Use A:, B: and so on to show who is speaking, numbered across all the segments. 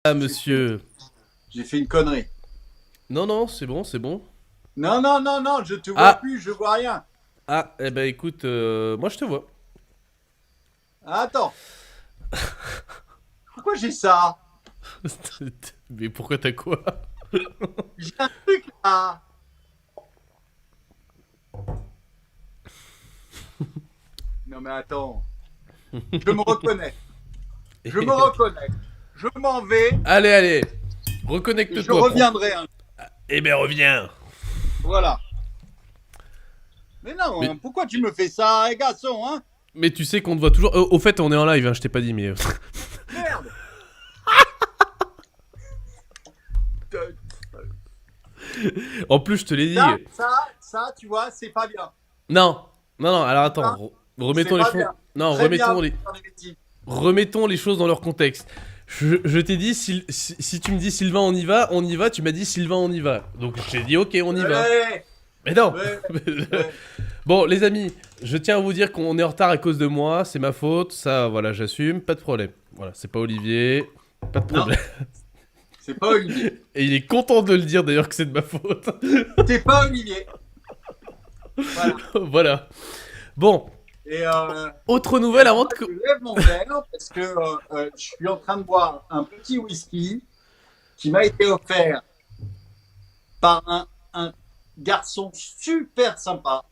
A: Ah,
B: J'ai fait,
A: monsieur.
B: j'ai fait une connerie.
A: Non, non, c'est bon, c'est bon.
B: Non, non, non, non, je te vois
A: Ah,
B: plus, je vois rien.
A: eh ben écoute, moi je te vois.
B: Attends, pourquoi j'ai ça?
A: Mais pourquoi t'as quoi?
B: J'ai un truc là. Non mais attends, je me reconnais. Je me reconnais. Je m'en vais
A: Allez, allez,
B: et je
A: reconnecte-toi, prends.
B: reviendrai.
A: Eh ben reviens.
B: Voilà. Mais non,
A: Mais,
B: hein, pourquoi tu me fais ça, garçon, hein?
A: mais tu sais qu'on te voit toujours. Au fait, on est en live, hein, je t'ai pas dit, mais.
B: Merde.
A: En plus, je te l'ai
B: Ça,
A: dit.
B: ça, ça, tu vois, c'est pas bien.
A: Non, non, non, alors
B: Tu
A: attends.
B: vois, c'est
A: Remettons les
B: pas
A: choses.
B: bien.
A: Non,
B: Très bien, vous faire des bêtises.
A: remettons les choses dans leur contexte. Je t'ai dit, si tu me dis Sylvain, on y va, tu m'as dit Sylvain, on y va. Donc je t'ai dit, ok, on y va.
B: Ouais,
A: Mais non.
B: ouais, ouais.
A: Bon, les amis, je tiens à vous dire qu'on est en retard à cause de moi, c'est ma faute, ça, voilà, j'assume, pas de problème. Voilà, c'est pas Olivier, pas de
B: Non,
A: problème.
B: c'est pas Olivier.
A: Et il est content de le dire d'ailleurs que c'est de ma faute.
B: C'est pas Olivier. Voilà.
A: Voilà. Bon,
B: Et,
A: autre
B: et
A: nouvelle
B: alors
A: avant
B: moi,
A: de...
B: je lève mon verre parce que je suis en train de boire un petit whisky qui m'a été offert par un garçon super sympa,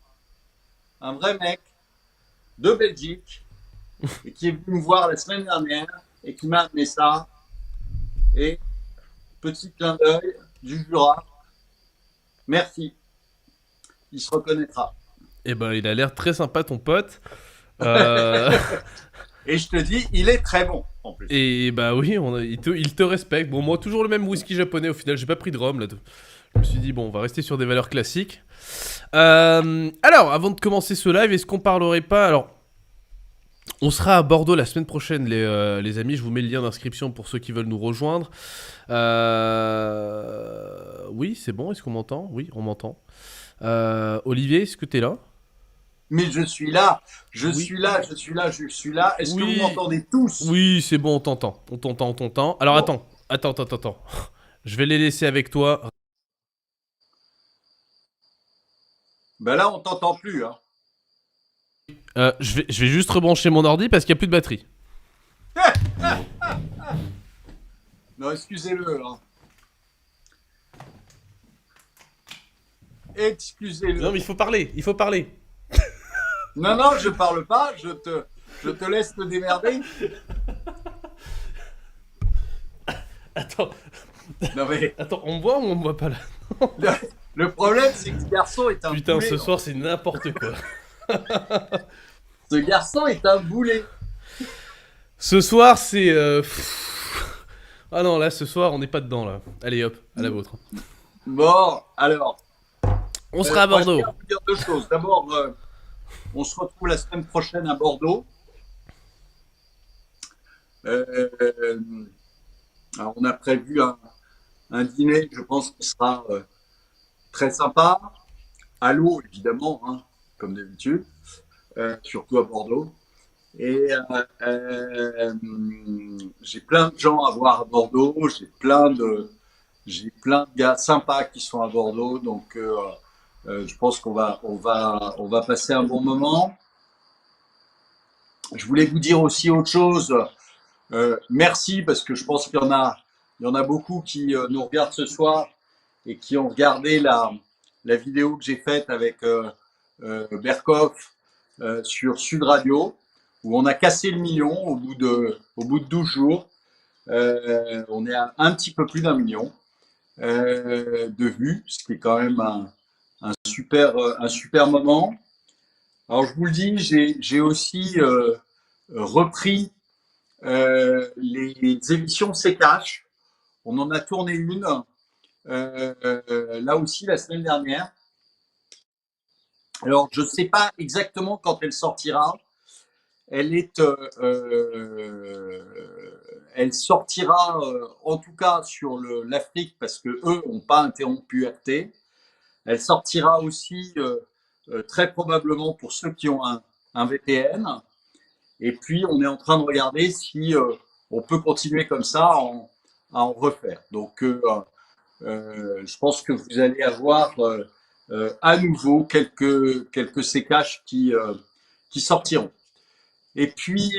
B: un vrai mec de Belgique, et qui est venu me voir la semaine dernière et qui m'a amené ça. Et petit clin d'œil du Jura, merci, il se reconnaîtra.
A: Eh ben, il a l'air très sympa ton pote. Euh...
B: Et je te dis, il est très bon en plus.
A: Et bah oui, il te respecte. Bon, moi, toujours le même whisky japonais au final, j'ai pas pris de rhum là. Je me suis dit, bon, on va rester sur des valeurs classiques. Alors, avant de commencer ce live, est-ce qu'on parlerait pas... Alors, on sera à Bordeaux la semaine prochaine, les amis. Je vous mets le lien d'inscription pour ceux qui veulent nous rejoindre. Oui, c'est bon. Est-ce qu'on m'entend? Oui, on m'entend. Olivier, est-ce que t'es là?
B: Mais je suis là, je
A: Oui.
B: suis là, je suis là, je suis là. Est-ce que vous
A: Oui.
B: m'entendez tous?
A: Oui, c'est bon, on t'entend. On t'entend, on t'entend. Alors
B: Bon,
A: attends. Je vais les laisser avec toi.
B: ben là, on t'entend plus. Hein.
A: Je vais juste rebrancher mon ordi parce qu'il n'y a plus de batterie.
B: Non, excusez-le. Hein. Excusez-le.
A: Non, mais il faut parler, il faut parler.
B: Non, non, je parle pas, je te laisse te démerder.
A: Attends,
B: Non, mais
A: attends, on me voit ou on me voit pas là?
B: le, le problème, c'est que ce garçon est un
A: Putain, ce
B: boulet.
A: soir c'est n'importe quoi.
B: Ce garçon est un boulet.
A: Ce soir c'est. Ah non, là ce soir on n'est pas dedans là. Allez hop, à la vôtre.
B: Bon, alors,
A: On sera à
B: moi, je
A: Bordeaux.
B: tiens à vous dire deux choses. D'abord, on se retrouve la semaine prochaine à Bordeaux. Euh, alors, on a prévu un dîner, je pense, qui sera très sympa. À l'eau, évidemment, hein, comme d'habitude, surtout à Bordeaux. Et j'ai plein de gens à voir à Bordeaux. J'ai plein de gars sympas qui sont à Bordeaux. Donc, je pense qu'on va passer un bon moment. Je voulais vous dire aussi autre chose. Merci parce que je pense qu'il y en a beaucoup qui nous regardent ce soir et qui ont regardé la vidéo que j'ai faite avec Berkoff sur Sud Radio, où on a cassé le million au bout de 12 jours. On est à un petit peu plus d'un million de vues, ce qui est quand même un super moment. Alors je vous le dis, j'ai aussi repris les émissions C-Cash. On en a tourné une là aussi la semaine dernière. Alors, je ne sais pas exactement quand elle sortira. Elle sortira en tout cas sur l'Afrique parce que eux n'ont pas interrompu RT. Elle sortira aussi très probablement pour ceux qui ont un VPN. Et puis, on est en train de regarder si on peut continuer comme ça en refaire. Donc, je pense que vous allez avoir à nouveau quelques sécages qui sortiront. Et puis,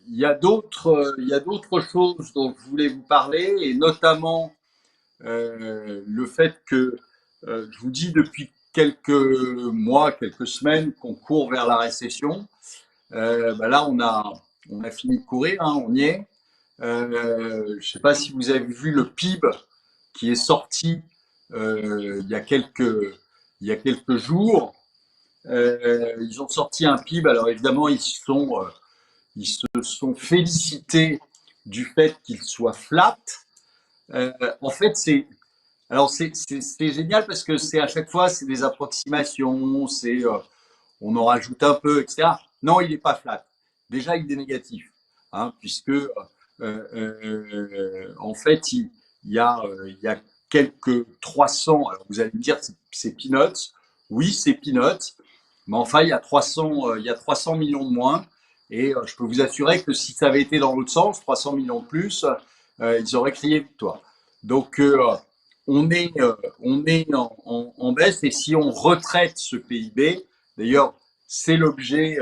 B: il y a d'autres choses dont je voulais vous parler, et notamment le fait que je vous dis depuis quelques mois, quelques semaines qu'on court vers la récession. Là, on a fini de courir, hein, on y est. Je ne sais pas si vous avez vu le PIB qui est sorti il y a quelques jours. Ils ont sorti un PIB. Alors évidemment, ils se sont félicités du fait qu'il soit flat. En fait, c'est génial parce que c'est à chaque fois c'est des approximations, on en rajoute un peu, etc. Non, il n'est pas flat. Déjà, il est négatif, hein, puisque en fait, il y a quelques 300. Alors vous allez me dire, c'est peanuts. Oui, c'est peanuts. Mais enfin, il y a 300 millions de moins. Et je peux vous assurer que si ça avait été dans l'autre sens, 300 millions de plus, ils auraient crié victoire. Donc, on est en baisse. Et si on retraite ce PIB, d'ailleurs, c'est l'objet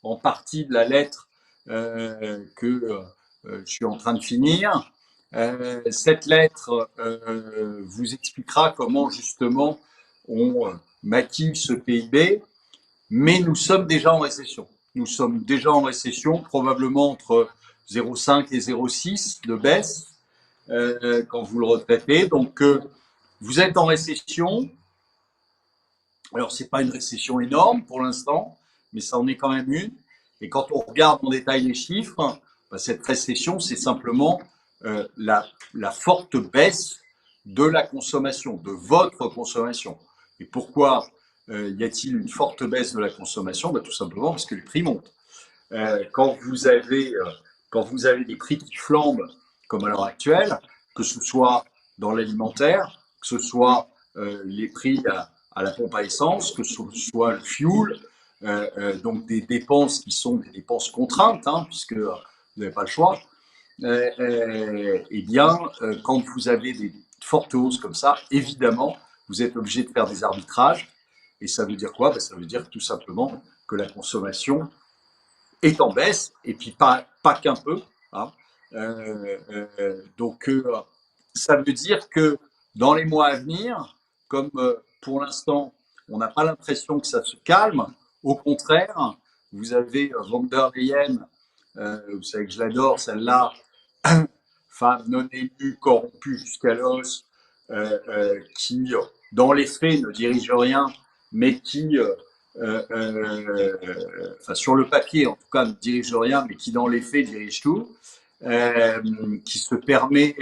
B: en partie de la lettre que je suis en train de finir. Cette lettre vous expliquera comment justement on maquille ce PIB, mais nous sommes déjà en récession. Nous sommes déjà en récession, probablement entre 0,5 et 0,6 de baisse quand vous le retraitez. Donc, vous êtes en récession. Alors, c'est pas une récession énorme pour l'instant, mais ça en est quand même une. Et quand on regarde en détail les chiffres, cette récession, c'est simplement la forte baisse de la consommation, de votre consommation. Et pourquoi y a-t-il une forte baisse de la consommation? Tout simplement parce que les prix montent. Quand vous avez des prix qui flambent, comme à l'heure actuelle, que ce soit dans l'alimentaire, que ce soit les prix à la pompe à essence, que ce soit le fuel, donc des dépenses qui sont des dépenses contraintes, hein, puisque vous n'avez pas le choix, eh bien, quand vous avez des fortes hausses comme ça, évidemment, vous êtes obligé de faire des arbitrages. Et ça veut dire quoi? Ça veut dire tout simplement que la consommation est en baisse, et puis pas qu'un peu. Hein. Donc, ça veut dire que dans les mois à venir, comme pour l'instant, on n'a pas l'impression que ça se calme, au contraire, vous avez von der Leyen, vous savez que je l'adore, celle-là, femme non élue, corrompue jusqu'à l'os, qui, dans les faits, ne dirige rien, mais qui, enfin sur le papier en tout cas, ne dirige rien, mais qui dans les faits dirige tout, qui se permet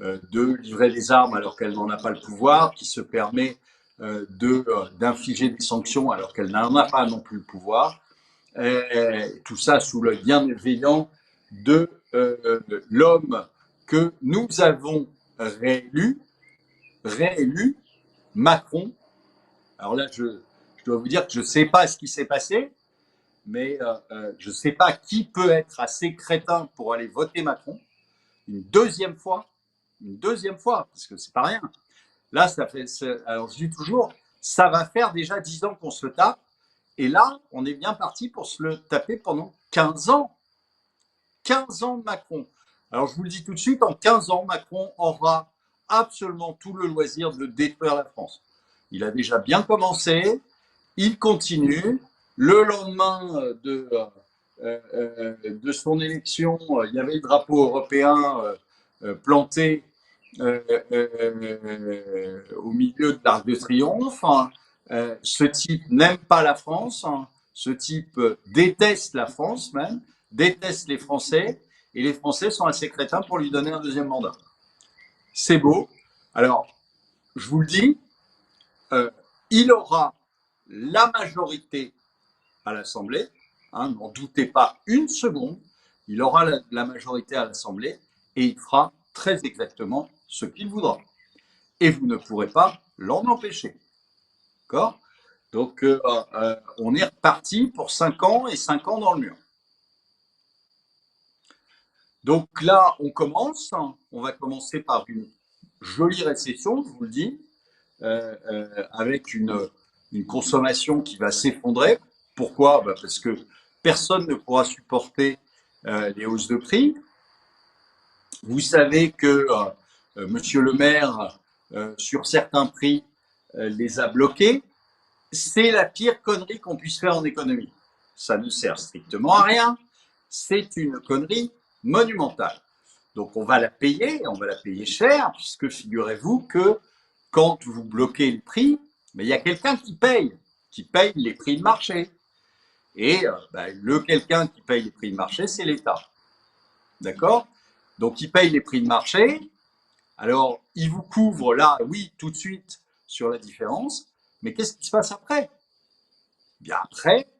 B: de livrer des armes alors qu'elle n'en a pas le pouvoir, qui se permet d'infliger des sanctions alors qu'elle n'en a pas non plus le pouvoir. Tout ça sous le bienveillant de l'homme que nous avons réélu, Macron. Alors là, je dois vous dire que je ne sais pas ce qui s'est passé, mais je ne sais pas qui peut être assez crétin pour aller voter Macron une deuxième fois, parce que c'est pas rien. Là, alors je dis toujours, ça va faire déjà 10 ans qu'on se le tape, et là, on est bien parti pour se le taper pendant 15 ans. 15 ans de Macron. Alors je vous le dis tout de suite, en 15 ans, Macron aura absolument tout le loisir de détruire la France. Il a déjà bien commencé, il continue. Le lendemain de son élection, il y avait le drapeau européen planté au milieu de l'Arc de Triomphe. Ce type n'aime pas la France, hein. Ce type déteste la France même, déteste les Français, et les Français sont assez crétins pour lui donner un deuxième mandat. C'est beau. Alors, je vous le dis, il aura la majorité à l'Assemblée, hein, n'en doutez pas une seconde, il aura la majorité à l'Assemblée et il fera très exactement ce qu'il voudra. Et vous ne pourrez pas l'en empêcher. D'accord? Donc, on est reparti pour 5 ans et 5 ans dans le mur. Donc là, on commence. On va commencer par une jolie récession, je vous le dis, avec une consommation qui va s'effondrer. Pourquoi? Bah, parce que personne ne pourra supporter les hausses de prix. Vous savez que Monsieur le maire, sur certains prix, les a bloqués. C'est la pire connerie qu'on puisse faire en économie. Ça ne sert strictement à rien. C'est une connerie monumentale. Donc on va la payer cher, puisque figurez-vous que quand vous bloquez le prix, mais il y a quelqu'un qui paye les prix de marché. Et le quelqu'un qui paye les prix de marché, c'est l'État. D'accord? Donc il paye les prix de marché. Alors il vous couvre là, oui, tout de suite sur la différence. Mais qu'est-ce qui se passe après? Bien après,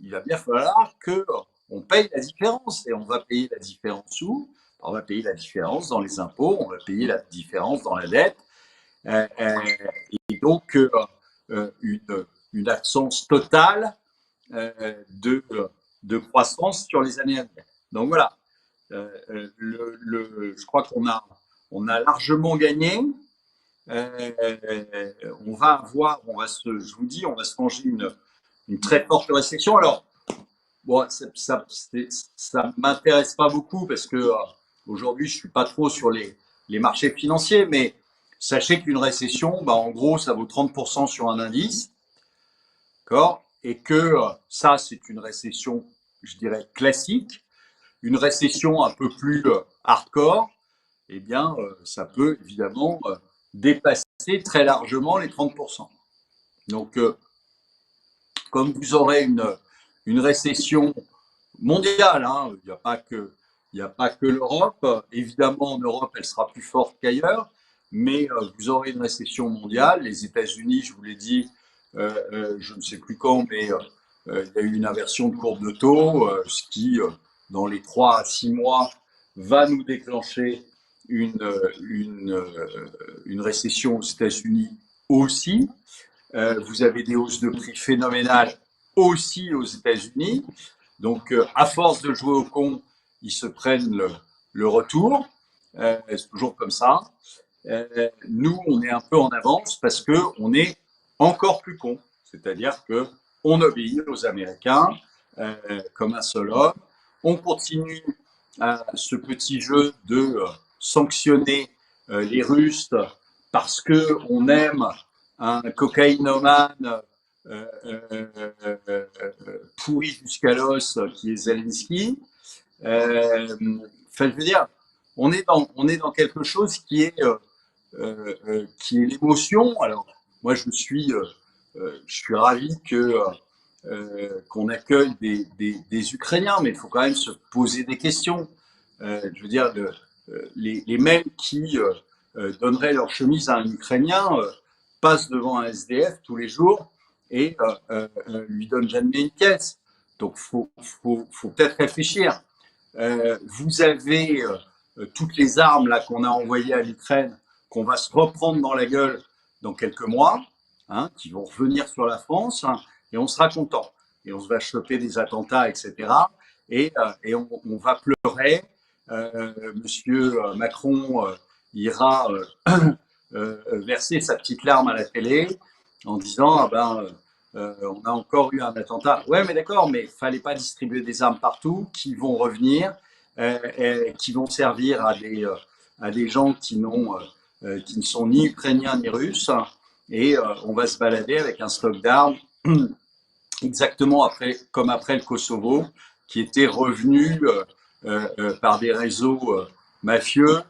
B: il va bien falloir que on paye la différence. Et on va payer la différence où? On va payer la différence dans les impôts, on va payer la différence dans la dette. Et donc, une absence totale de, croissance sur les années à venir. Donc voilà, je crois on a largement gagné. On va avoir, je vous dis, on va se manger une très forte récession. Alors, bon, ça m'intéresse pas beaucoup parce que aujourd'hui, je suis pas trop sur les marchés financiers, mais sachez qu'une récession, en gros, ça vaut 30% sur un indice, d'accord? Et que ça, c'est une récession, je dirais, classique. Une récession un peu plus hardcore, eh bien, ça peut évidemment dépasser très largement les 30%. Donc, comme vous aurez une récession mondiale, hein, il n'y a pas que l'Europe. Évidemment, en Europe, elle sera plus forte qu'ailleurs, mais vous aurez une récession mondiale. Les États-Unis, je vous l'ai dit, je ne sais plus quand, mais il y a eu une inversion de courbe de taux, ce qui, dans les 3 à 6 mois, va nous déclencher une récession aux États-Unis aussi. Vous avez des hausses de prix phénoménales aussi aux États-Unis. Donc, à force de jouer au con, ils se prennent le retour. C'est toujours comme ça. Nous, on est un peu en avance parce que on est encore plus con. C'est-à-dire que on obéit aux Américains comme un seul homme. On continue à ce petit jeu de sanctionner les Russes parce que on aime un cocaïnomane pourri jusqu'à l'os qui est Zelensky. Enfin, je veux dire, on est dans quelque chose qui est l'émotion. Alors, moi, je suis ravi qu'on accueille des Ukrainiens, mais il faut quand même se poser des questions. Je veux dire, les mecs qui donneraient leur chemise à un Ukrainien passent devant un SDF tous les jours et lui donnent jamais une caisse. Donc, faut peut-être réfléchir. Vous avez toutes les armes là qu'on a envoyées à l'Ukraine, qu'on va se reprendre dans la gueule dans quelques mois, hein, qui vont revenir sur la France, hein, et on sera content. Et on se va choper des attentats, etc. Et on va pleurer. Monsieur Macron ira verser sa petite larme à la télé en disant ah ben on a encore eu un attentat. Ouais, mais d'accord, mais fallait pas distribuer des armes partout qui vont revenir, qui vont servir à des gens qui ne sont ni ukrainiens ni russes, et on va se balader avec un stock d'armes exactement comme après le Kosovo, qui était revenu par des réseaux mafieux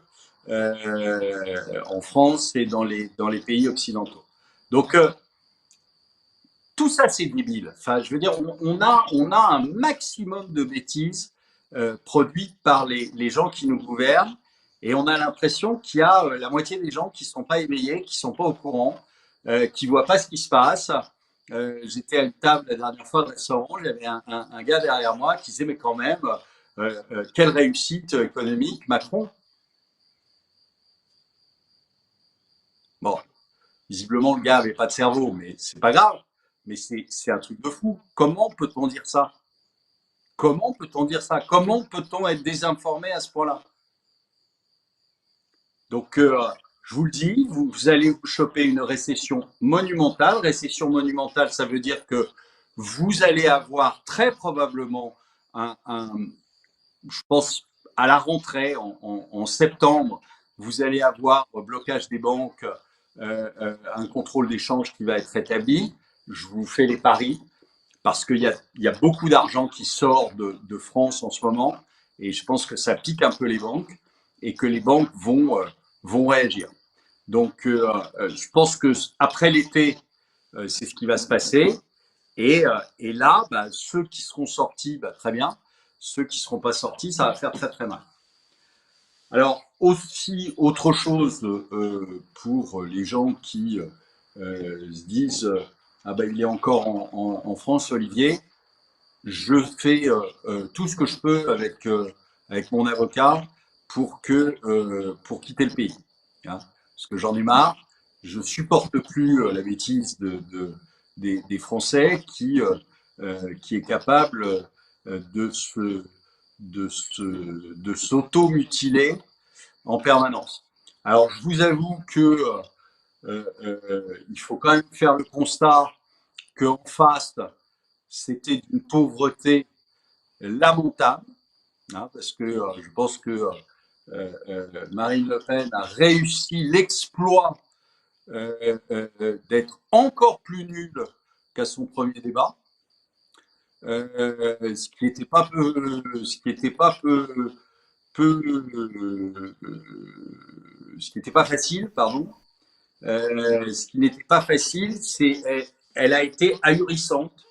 B: en France et dans les pays occidentaux. Donc, tout ça, c'est débile. Enfin, je veux dire, on a un maximum de bêtises produites par les gens qui nous gouvernent, et on a l'impression qu'il y a la moitié des gens qui ne sont pas éveillés, qui ne sont pas au courant, qui ne voient pas ce qui se passe. J'étais à une table la dernière fois de restaurant, j'avais un gars derrière moi qui disait mais quand même, quelle réussite économique, Macron. Bon, visiblement le gars avait pas de cerveau, mais c'est pas grave. Mais c'est un truc de fou. Comment peut-on dire ça? Comment peut-on dire ça? Comment peut-on être désinformé à ce point-là? Donc, je vous le dis, vous allez vous choper une récession monumentale. Récession monumentale, ça veut dire que vous allez avoir très probablement je pense, à la rentrée, en septembre, vous allez avoir blocage des banques, un contrôle d'échange qui va être établi. Je vous fais les paris parce qu'il y a beaucoup d'argent qui sort de France en ce moment et je pense que ça pique un peu les banques et que les banques vont réagir. Donc, je pense que après l'été, c'est ce qui va se passer. Et là, bah, ceux qui seront sortis, bah, très bien. Ceux qui ne seront pas sortis, ça va faire très très mal. Alors, aussi, autre chose pour les gens qui se disent ah ben, il est encore en France, Olivier. Je fais tout ce que je peux avec mon avocat pour quitter le pays. Hein, parce que j'en ai marre. Je supporte plus la bêtise des Français qui est capable de de s'auto-mutiler en permanence. Alors, je vous avoue que il faut quand même faire le constat qu'en face, c'était d'une pauvreté lamentable, hein, parce que je pense que Marine Le Pen a réussi l'exploit d'être encore plus nulle qu'à son premier débat, ce qui n'était pas ce qui n'était pas facile, pardon. Ce qui n'était pas facile, c'est elle a été ahurissante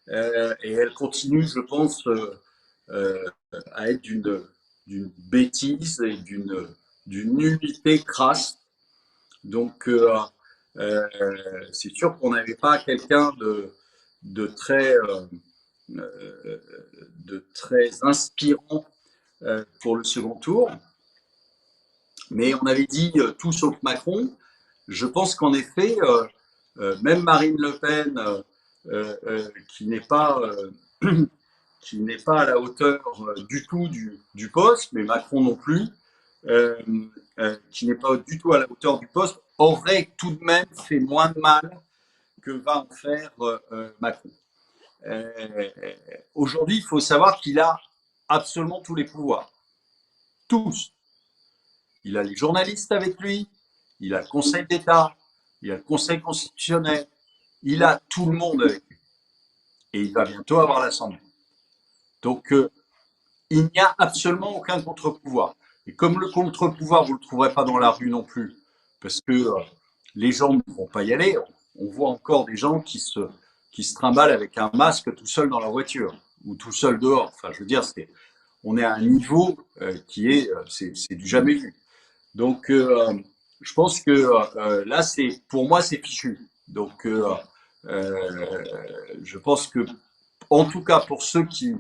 B: et elle continue, je pense, à être d'une bêtise et d'une nullité crasse. Donc, euh, c'est sûr qu'on n'avait pas quelqu'un de très, de très inspirant pour le second tour. Mais on avait dit tout sauf Macron. Je pense qu'en effet, même Marine Le Pen, qui n'est pas qui n'est pas à la hauteur du tout du poste, mais Macron non plus, euh, qui n'est pas du tout à la hauteur du poste, aurait tout de même fait moins de mal que va en faire Macron. Euh, Aujourd'hui, il faut savoir qu'il a absolument tous les pouvoirs. Tous. Il a les journalistes avec lui, il a le Conseil d'État, il a le Conseil constitutionnel, il a tout le monde avec lui. Et il va bientôt avoir l'Assemblée. Donc, il n'y a absolument aucun contre-pouvoir. Et comme le contre-pouvoir, vous ne le trouverez pas dans la rue non plus, parce que les gens ne vont pas y aller. On voit encore des gens qui se trimballent avec un masque tout seul dans leur voiture ou tout seul dehors. Enfin, je veux dire, on est à un niveau qui est, c'est du jamais vu. Donc, je pense que là, pour moi, c'est fichu. Donc, je pense que, en tout cas, pour ceux qui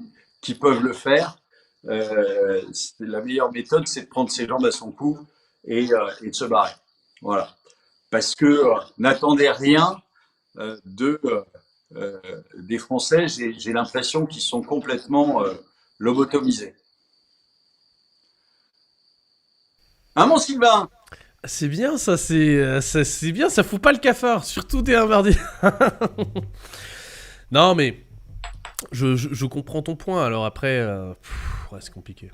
B: peuvent le faire, la meilleure méthode, c'est de prendre ses jambes à son cou et de se barrer. Voilà. Parce que n'attendez rien des Français. J'ai l'impression qu'ils sont complètement lobotomisés. Hein, mon Sylvain?
A: C'est bien ça, c'est bien, ça fout pas le cafard, surtout dès un mardi. Non mais je comprends ton point. Alors après, ouais, c'est compliqué.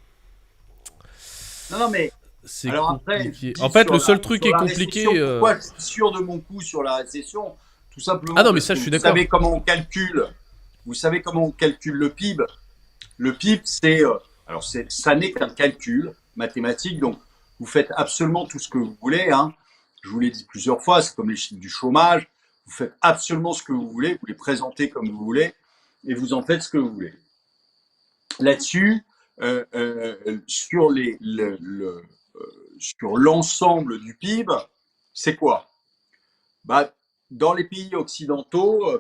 B: Non, non, mais
A: C'est
B: alors après, je
A: compliqué.
B: dis
A: En fait, le seul truc
B: sur
A: qui est
B: la
A: compliqué.
B: récession, pourquoi je suis sûr de mon coup sur la récession? Tout
A: Ah
B: simplement
A: non, mais
B: parce
A: ça,
B: que
A: je suis
B: vous
A: d'accord.
B: savez comment on calcule. Vous savez comment on calcule le PIB. Le PIB, alors ça n'est qu'un calcul mathématique. Donc, vous faites absolument tout ce que vous voulez. Hein. Je vous l'ai dit plusieurs fois. C'est comme les chiffres du chômage. Vous faites absolument ce que vous voulez. Vous les présentez comme vous voulez et vous en faites ce que vous voulez. Là-dessus, sur sur l'ensemble du PIB, c'est quoi? Bah, dans les pays occidentaux,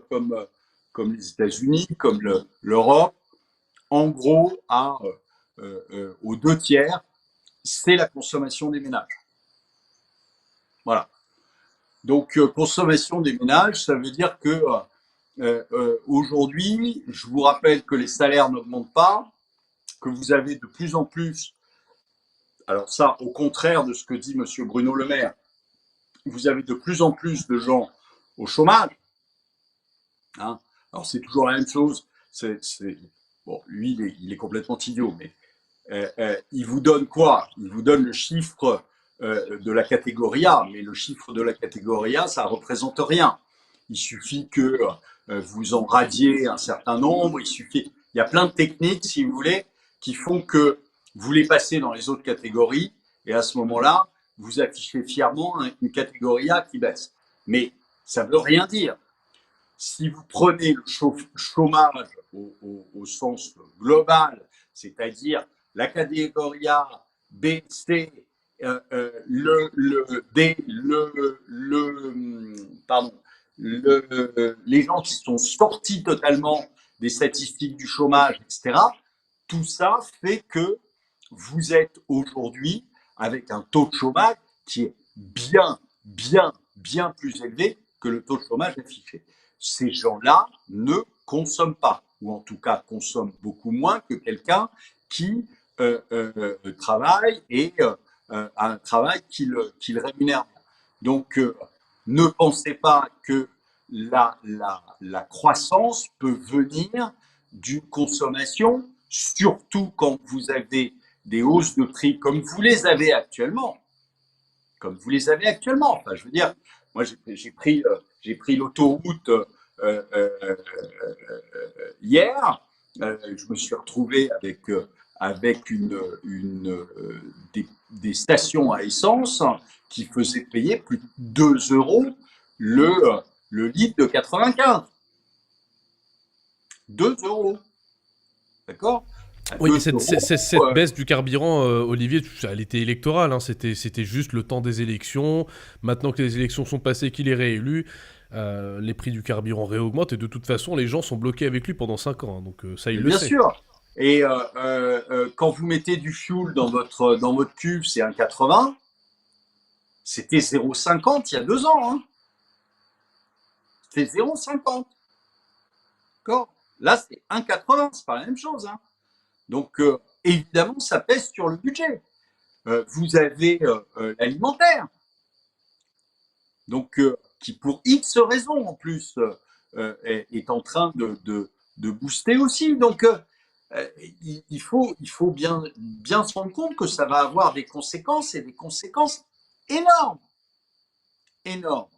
B: comme les États-Unis, comme l'Europe, en gros, aux deux tiers, c'est la consommation des ménages. Voilà. Donc, consommation des ménages, ça veut dire que aujourd'hui, je vous rappelle que les salaires n'augmentent pas, que vous avez de plus en plus, alors ça, au contraire de ce que dit Monsieur Bruno Le Maire, vous avez de plus en plus de gens au chômage. Hein. Alors c'est toujours la même chose. Bon, lui, il est complètement idiot, mais il vous donne quoi? Il vous donne le chiffre de la catégorie A, mais le chiffre de la catégorie A, ça représente rien. Il suffit que vous en radiez un certain nombre. Il y a plein de techniques, si vous voulez, qui font que vous les passez dans les autres catégories, et à ce moment-là, vous affichez fièrement une catégorie A qui baisse. Mais ça ne veut rien dire. Si vous prenez le chômage au sens global, c'est-à-dire la catégorie A, B, C, le D, pardon, les gens qui sont sortis totalement des statistiques du chômage, etc., tout ça fait que vous êtes aujourd'hui avec un taux de chômage qui est bien plus élevé que le taux de chômage affiché. Ces gens-là ne consomment pas, ou en tout cas consomment beaucoup moins que quelqu'un qui travaille et a un travail qui le rémunère. Donc, ne pensez pas que la croissance peut venir d'une consommation, surtout quand vous avez des hausses de prix comme vous les avez actuellement. Comme vous les avez actuellement. Enfin, je veux dire, moi, j'ai pris l'autoroute hier. Je me suis retrouvé avec des stations à essence qui faisaient payer plus de 2 euros le litre de 95. 2 euros. D'accord?
A: Oui, mais cette baisse du carburant, Olivier, elle était électorale, hein, c'était juste le temps des élections. Maintenant que les élections sont passées, qu'il est réélu, les prix du carburant réaugmentent et de toute façon, les gens sont bloqués avec lui pendant 5 ans. Hein, donc ça, il le
B: Bien
A: sait.
B: sûr. Et quand vous mettez du fuel dans votre cuve, c'est 1,80. C'était 0,50 il y a 2 ans. Hein. C'était 0,50. D'accord? Là, c'est 1,80. C'est pas la même chose. Hein. Donc, évidemment, ça pèse sur le budget. Vous avez l'alimentaire. Donc, qui pour X raisons en plus est en train de booster aussi. Donc, il faut bien se rendre compte que ça va avoir des conséquences et des conséquences énormes. Énormes.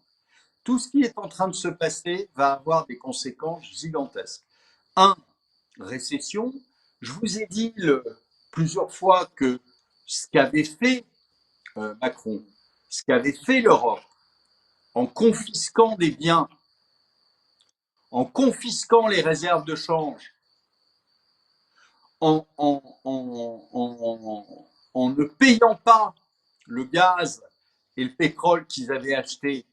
B: Tout ce qui est en train de se passer va avoir des conséquences gigantesques. Récession. Je vous ai dit plusieurs fois que ce qu'avait fait Macron, ce qu'avait fait l'Europe, en confisquant des biens, en confisquant les réserves de change, en ne payant pas le gaz et le pétrole qu'ils avaient acheté,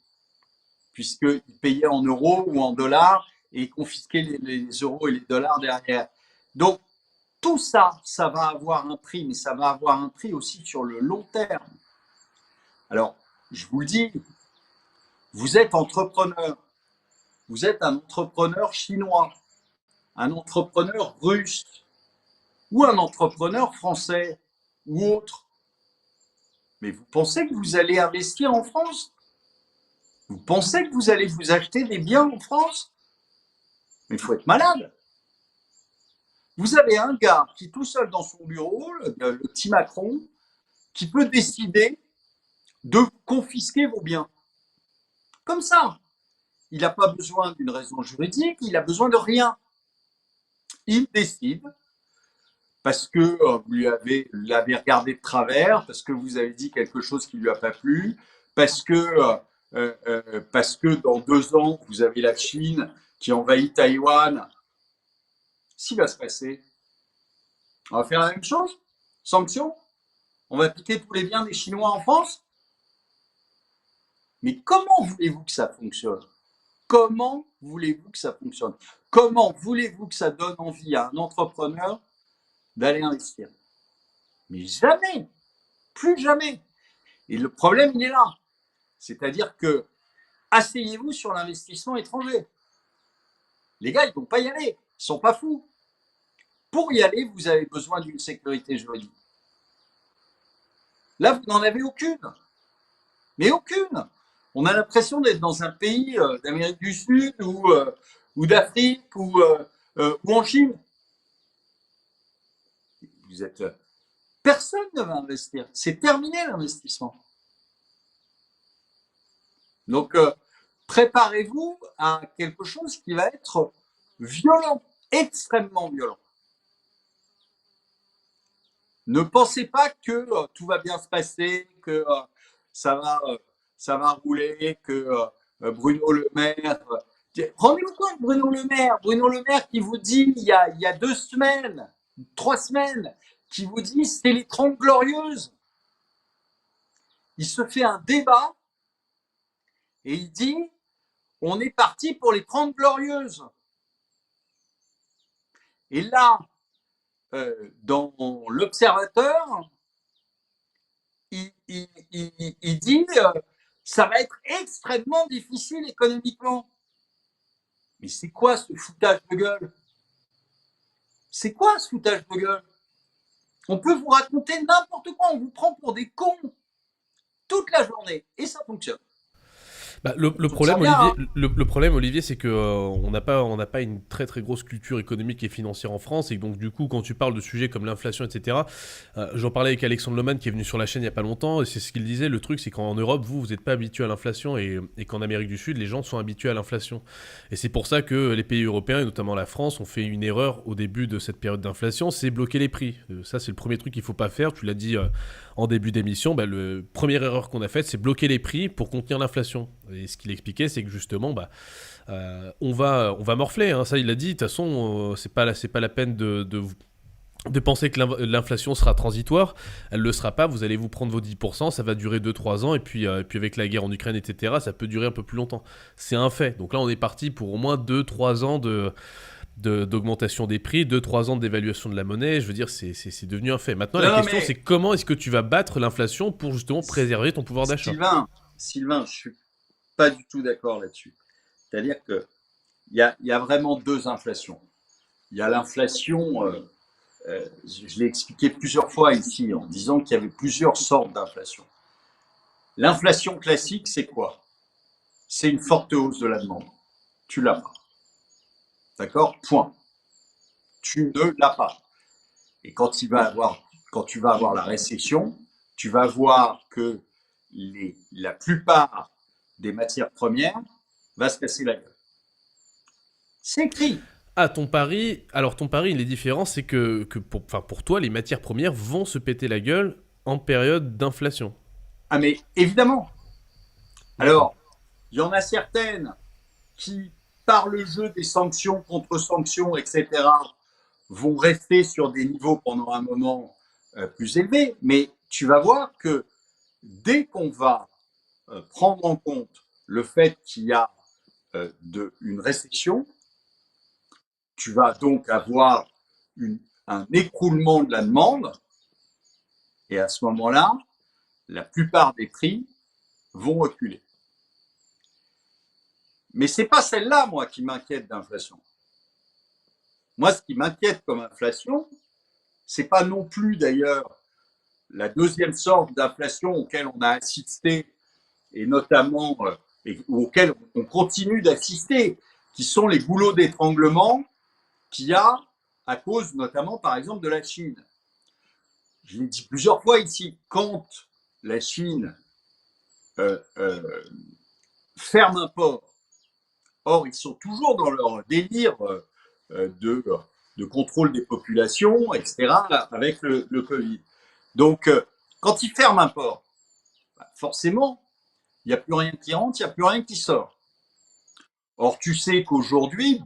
B: puisqu'ils payaient en euros ou en dollars et confisquaient les euros et les dollars derrière. Donc, tout ça, ça va avoir un prix, mais ça va avoir un prix aussi sur le long terme. Alors, je vous le dis, vous êtes entrepreneur, vous êtes un entrepreneur chinois, un entrepreneur russe ou un entrepreneur français ou autre. Mais vous pensez que vous allez investir en France? Vous pensez que vous allez vous acheter des biens en France? Mais il faut être malade. Vous avez un gars qui, tout seul dans son bureau, le petit Macron, qui peut décider de confisquer vos biens. Comme ça. Il n'a pas besoin d'une raison juridique, il a besoin de rien. Il décide parce que vous l'avez regardé de travers, parce que vous avez dit quelque chose qui ne lui a pas plu, parce que dans 2 ans, vous avez la Chine qui envahit Taïwan. S'il va se passer, on va faire la même chose? Sanctions? On va piquer tous les biens des Chinois en France? Mais comment voulez-vous que ça fonctionne? Comment voulez-vous que ça fonctionne? Comment voulez-vous que ça donne envie à un entrepreneur d'aller investir? Mais jamais, plus jamais. Et le problème, il est là. C'est-à-dire que asseyez-vous sur l'investissement étranger. Les gars, ils vont pas y aller. Ils sont pas fous. Pour y aller, vous avez besoin d'une sécurité juridique. Là, vous n'en avez aucune. Mais aucune. On a l'impression d'être dans un pays d'Amérique du Sud ou d'Afrique ou en Chine. Vous êtes, personne ne va investir. C'est terminé l'investissement. Donc, préparez-vous à quelque chose qui va être violent, extrêmement violent. Ne pensez pas que tout va bien se passer, que ça va rouler, que Bruno Le Maire. Rendez-vous compte, Bruno Le Maire qui vous dit il y a 2 semaines, 3 semaines, qui vous dit c'est les 30 glorieuses. Il se fait un débat et il dit on est parti pour les 30 glorieuses. Et là, dans l'Observateur, il dit ça va être extrêmement difficile économiquement. Mais c'est quoi ce foutage de gueule? C'est quoi ce foutage de gueule? On peut vous raconter n'importe quoi, on vous prend pour des cons toute la journée et ça fonctionne.
A: Bah, le problème,
B: bien,
A: Olivier, le problème, Olivier, c'est que on n'a pas une très très grosse culture économique et financière en France, et donc du coup, quand tu parles de sujets comme l'inflation, etc., j'en parlais avec Alexandre Leman qui est venu sur la chaîne il y a pas longtemps, et c'est ce qu'il disait. Le truc, c'est qu'en Europe, vous n'êtes pas habitué à l'inflation, et qu'en Amérique du Sud, les gens sont habitués à l'inflation. Et c'est pour ça que les pays européens, et notamment la France, ont fait une erreur au début de cette période d'inflation, c'est bloquer les prix. Ça, c'est le premier truc qu'il faut pas faire. Tu l'as dit en début d'émission, bah, la première erreur qu'on a faite, c'est bloquer les prix pour contenir l'inflation. Et ce qu'il expliquait, c'est que justement, bah, on va morfler. Hein. Ça, il l'a dit. De toute façon, c'est pas la peine de penser que l'inflation sera transitoire. Elle le sera pas. Vous allez vous prendre vos 10%. Ça va durer 2-3 ans. Et puis avec la guerre en Ukraine, etc., ça peut durer un peu plus longtemps. C'est un fait. Donc là, on est parti pour au moins 2-3 ans d'augmentation des prix, 2-3 ans d'évaluation de la monnaie. Je veux dire, c'est devenu un fait. Maintenant, la question, c'est comment est-ce que tu vas battre l'inflation pour justement préserver ton pouvoir d'achat?
B: Sylvain, je suis pas du tout d'accord là-dessus. C'est-à-dire qu'il y a vraiment 2 inflations. Il y a l'inflation, je l'ai expliqué plusieurs fois ici en disant qu'il y avait plusieurs sortes d'inflation. L'inflation classique, c'est quoi? C'est une forte hausse de la demande. Tu l'as pas. D'accord? Point. Tu ne l'as pas. Et quand tu vas avoir la récession, tu vas voir que la plupart des matières premières va se casser la gueule. C'est écrit.
A: Ah, ton pari, il est différent, c'est que pour toi, les matières premières vont se péter la gueule en période d'inflation.
B: Ah mais évidemment. Alors, il y en a certaines qui, par le jeu des sanctions, contre-sanctions, etc., vont rester sur des niveaux pendant un moment plus élevés, mais tu vas voir que dès qu'on va prendre en compte le fait qu'il y a une récession, tu vas donc avoir un écroulement de la demande, et à ce moment-là, la plupart des prix vont reculer. Mais c'est pas celle-là, moi, qui m'inquiète d'inflation. Moi, ce qui m'inquiète comme inflation, c'est pas non plus d'ailleurs la deuxième sorte d'inflation auquel on a assisté, et notamment auquel on continue d'assister, qui sont les goulots d'étranglement qu'il y a à cause notamment, par exemple, de la Chine. Je l'ai dit plusieurs fois ici, quand la Chine ferme un port, or ils sont toujours dans leur délire de contrôle des populations, etc., avec le Covid. Donc, quand ils ferment un port, forcément, il n'y a plus rien qui rentre, il n'y a plus rien qui sort. Or, tu sais qu'aujourd'hui,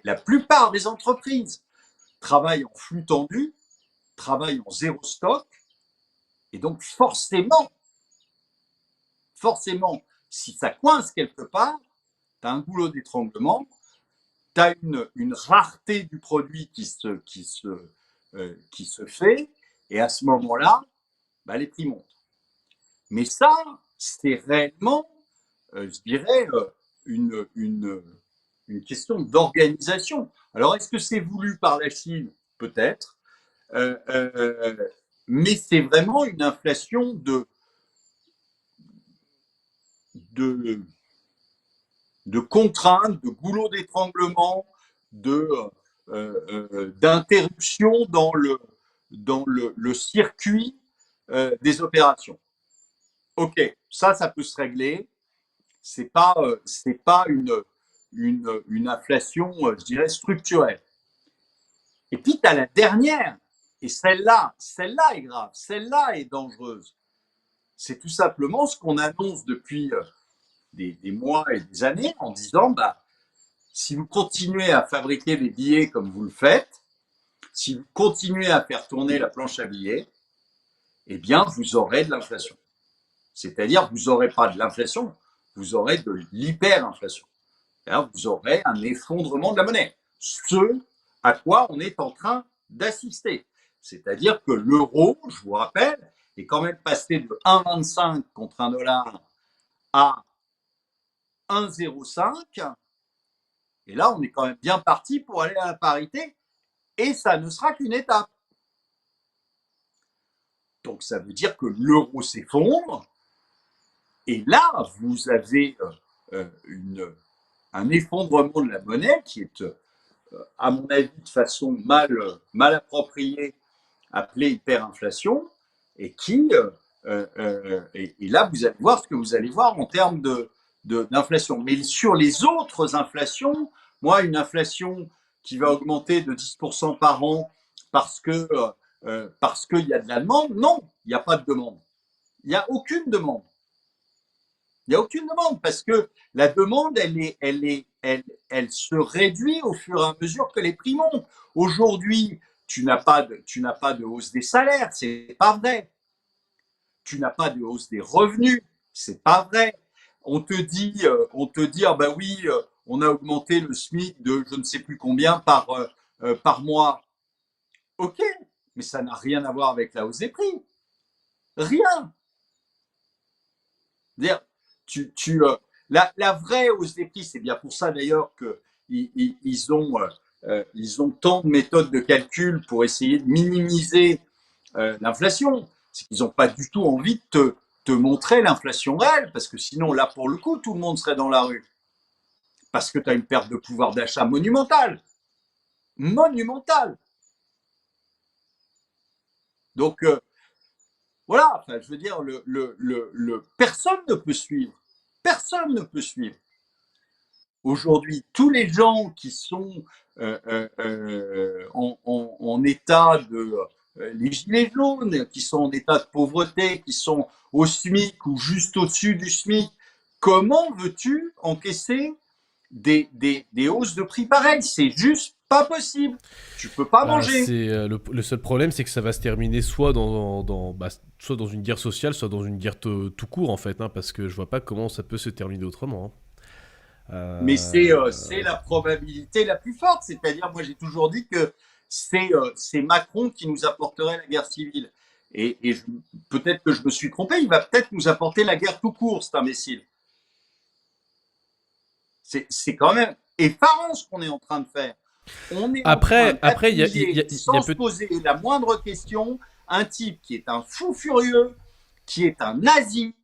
B: la plupart des entreprises travaillent en flux tendu, travaillent en zéro stock, et donc forcément, si ça coince quelque part, tu as un goulot d'étranglement, tu as une rareté du produit qui se fait, et à ce moment-là, bah, les prix montent. Mais ça, c'est réellement, je dirais, une une question d'organisation. Alors, est-ce que c'est voulu par la Chine? Peut-être. Mais c'est vraiment une inflation de, de contraintes, de goulot d'étranglement, d'interruption dans le circuit des opérations. Ok, ça peut se régler. C'est pas une inflation, je dirais, structurelle. Et puis, tu as la dernière, et celle-là est grave, celle-là est dangereuse. C'est tout simplement ce qu'on annonce depuis des mois et des années en disant, bah, si vous continuez à fabriquer des billets comme vous le faites, si vous continuez à faire tourner la planche à billets, eh bien, vous aurez de l'inflation. C'est-à-dire, vous n'aurez pas de l'inflation, vous aurez de l'hyperinflation. Alors, vous aurez un effondrement de la monnaie. Ce à quoi on est en train d'assister. C'est-à-dire que l'euro, je vous rappelle, est quand même passé de 1,25 contre un dollar à 1,05. Et là, on est quand même bien parti pour aller à la parité. Et ça ne sera qu'une étape. Donc, ça veut dire que l'euro s'effondre. Et là, vous avez un effondrement de la monnaie qui est, à mon avis, de façon mal appropriée, appelée hyperinflation, et et là, vous allez voir ce que vous allez voir en termes d'inflation. Mais sur les autres inflations, moi, une inflation qui va augmenter de 10% par an parce qu'il y a de la demande, non, il n'y a pas de demande. Il n'y a aucune demande. Il n'y a aucune demande parce que la demande, elle se réduit au fur et à mesure que les prix montent. Aujourd'hui, tu n'as pas de hausse des salaires, c'est pas vrai. Tu n'as pas de hausse des revenus, c'est pas vrai. On te dit, ah bah oui, on a augmenté le SMIC de je ne sais plus combien par mois. Ok, mais ça n'a rien à voir avec la hausse des prix. Rien. C'est-à-dire, la vraie hausse des prix, c'est bien pour ça d'ailleurs qu'ils ont tant de méthodes de calcul pour essayer de minimiser l'inflation. C'est qu'ils n'ont pas du tout envie de te montrer l'inflation réelle, parce que sinon, là, pour le coup, tout le monde serait dans la rue. Parce que tu as une perte de pouvoir d'achat monumentale. Monumentale. Donc, voilà, enfin, je veux dire, personne ne peut suivre. Personne ne peut suivre. Aujourd'hui, tous les gens qui sont en état de les gilets jaunes, qui sont en état de pauvreté, qui sont au SMIC ou juste au-dessus du SMIC, comment veux-tu encaisser des hausses de prix pareilles? C'est juste pas possible. Tu peux pas manger.
A: Le seul problème, c'est que ça va se terminer soit soit dans une guerre sociale, soit dans une guerre tout court, en fait, hein, parce que je vois pas comment ça peut se terminer autrement. Hein.
B: Mais c'est la probabilité la plus forte. C'est-à-dire, moi, j'ai toujours dit que c'est Macron qui nous apporterait la guerre civile. Et peut-être que je me suis trompé, il va peut-être nous apporter la guerre tout court, cet imbécile. C'est quand même effarant ce qu'on est en train de faire. On est
A: après, il y a
B: sans se poser la moindre question, un type qui est un fou furieux, qui est un nazi,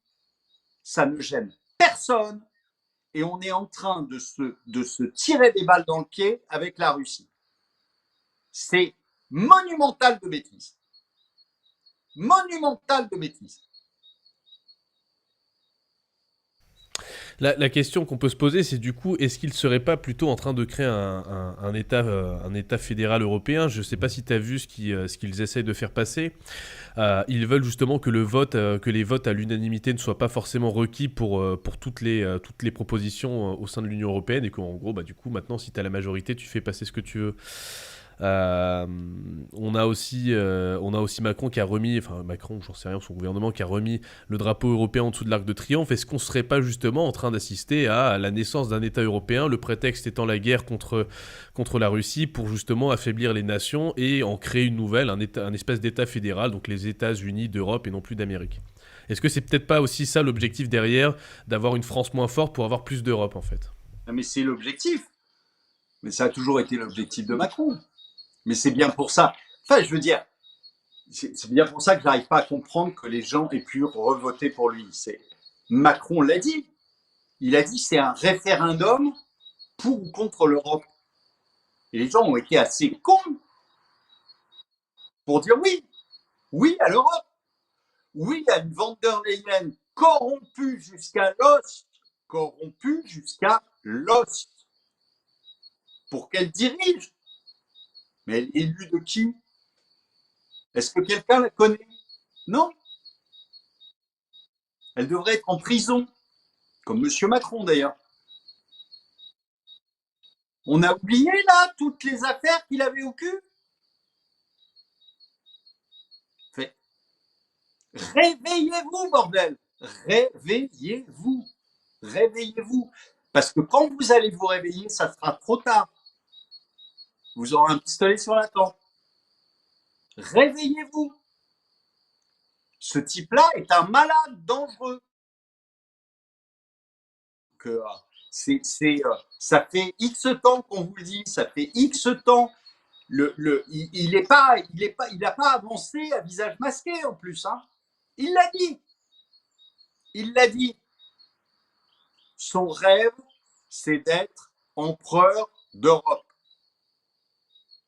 B: ça ne gêne personne, et on est en train de se tirer des balles dans le pied avec la Russie. C'est monumental de bêtises. Monumental de bêtises.
A: La question qu'on peut se poser, c'est du coup, est-ce qu'il ne serait pas plutôt en train de créer un État fédéral européen? Je ne sais pas si tu as vu ce qu'ils essayent de faire passer. Ils veulent justement que les votes à l'unanimité ne soient pas forcément requis pour toutes les propositions au sein de l'Union européenne, et qu'en gros, du coup, maintenant, si tu as la majorité, tu fais passer ce que tu veux. On a aussi Macron qui a remis, enfin Macron, j'en sais rien, son gouvernement qui a remis le drapeau européen en dessous de l'Arc de Triomphe. Est-ce qu'on serait pas justement en train d'assister à la naissance d'un État européen, le prétexte étant la guerre contre la Russie, pour justement affaiblir les nations et en créer une nouvelle, un espèce d'État fédéral, donc les États-Unis d'Europe et non plus d'Amérique? Est-ce que c'est peut-être pas aussi ça l'objectif derrière, d'avoir une France moins forte pour avoir plus d'Europe en fait?
B: Non, mais c'est l'objectif. Mais ça a toujours été l'objectif de Macron. Mais c'est bien pour ça. Enfin, je veux dire, c'est bien pour ça que j'arrive pas à comprendre que les gens aient pu revoter pour lui. Macron l'a dit. Il a dit c'est un référendum pour ou contre l'Europe. Et les gens ont été assez cons pour dire oui. Oui à l'Europe. Oui à une von der Leyen corrompue jusqu'à l'os. Corrompue jusqu'à l'os. Pour qu'elle dirige. Mais elle est élue de qui? Est-ce que quelqu'un la connaît? Non. Elle devrait être en prison, comme Monsieur Macron d'ailleurs. On a oublié là toutes les affaires qu'il avait au cul. Fait, réveillez-vous, bordel. Réveillez-vous. Réveillez-vous. Parce que quand vous allez vous réveiller, ça sera trop tard. Vous aurez un pistolet sur la tempe. Réveillez-vous. Ce type-là est un malade dangereux. Que, ça fait X temps qu'on vous le dit, ça fait X temps. Il n'a pas avancé à visage masqué en plus. Hein. Il l'a dit. Il l'a dit. Son rêve, c'est d'être empereur d'Europe.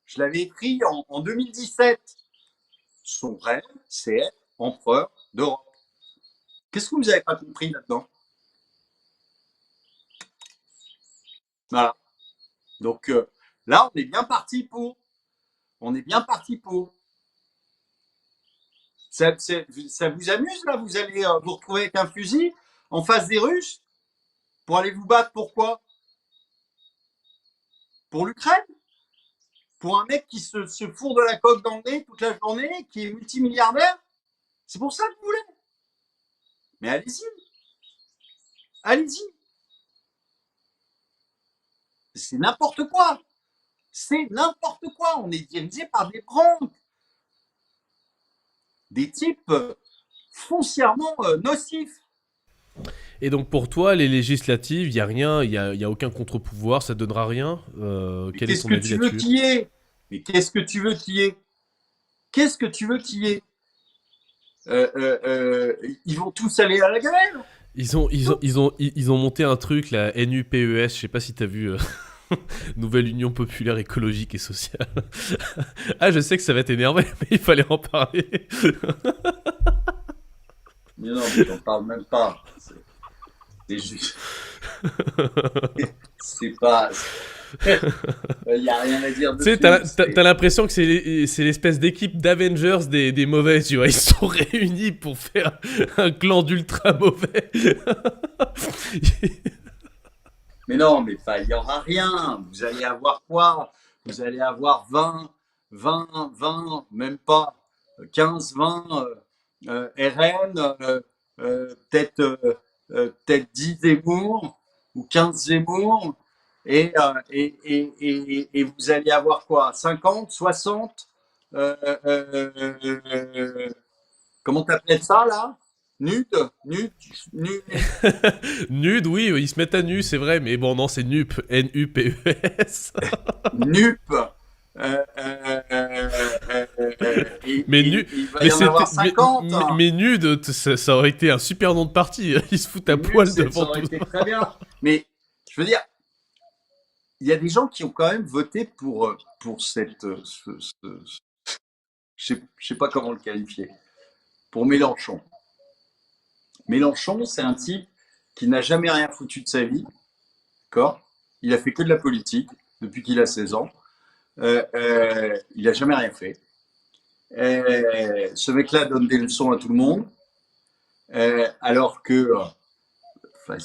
B: Je l'avais écrit en 2017. Son rêve, c'est être empereur d'Europe. Qu'est-ce que vous n'avez pas compris là-dedans? Voilà. Donc là, on est bien parti pour. On est bien parti pour. Ça vous amuse là? Vous allez vous retrouver avec un fusil en face des Russes pour aller vous battre. Pourquoi? Pour l'Ukraine? Pour un mec qui se fourre de la coque dans le nez toute la journée, qui est multimilliardaire? C'est pour ça que vous voulez? Mais allez-y. Allez-y. C'est n'importe quoi. C'est n'importe quoi. On est dirigé par des branques. Des types foncièrement nocifs.
A: Et donc pour toi, les législatives, il y a rien, il y a aucun contre-pouvoir, ça donnera rien. Quel est
B: Qu'est-ce
A: ton
B: que
A: avis
B: tu veux
A: là-dessus?
B: qu'il y ait? Mais qu'est-ce que tu veux qu'il y ait? Qu'est-ce que tu veux qu'il y ait? Ils vont tous aller à la gamelle.
A: Ils ont monté un truc, la NUPES, je sais pas si t'as vu, Nouvelle Union Populaire Écologique et Sociale. Ah, je sais que ça va t'énerver, mais il fallait en parler.
B: Mais non, mais j'en parle même pas. C'est juste. C'est pas. Il n'y a rien à dire
A: Tu sais,
B: dessus.
A: t'as l'impression que c'est l'espèce d'équipe d'Avengers des mauvais, tu vois. Ils sont réunis pour faire un clan d'ultra mauvais.
B: Mais non, mais il n'y aura rien. Vous allez avoir quoi? Vous allez avoir 20, même pas 15, 20 RN, peut-être 10 Zemmour ou 15 Zemmour. Et vous allez avoir quoi? 50, 60 comment t'appelles ça là? Nude? Nude? Nude?
A: Nude, oui, ils se mettent à nu, c'est vrai, mais bon, non, c'est NUP, NUPES.
B: NUP.
A: Mais nu,
B: Il va
A: mais
B: y en avoir
A: c'était,
B: 50.
A: mais nude, ça aurait été un super nom de parti. Ils se foutent à
B: NUP,
A: poil
B: ça
A: devant
B: aurait
A: tout.
B: été très bien. Mais je veux dire, il y a des gens qui ont quand même voté pour cette. Je sais pas comment le qualifier. Pour Mélenchon. Mélenchon, c'est un type qui n'a jamais rien foutu de sa vie. D'accord? Il a fait que de la politique depuis qu'il a 16 ans. Il a jamais rien fait. Ce mec-là donne des leçons à tout le monde, alors que enfin,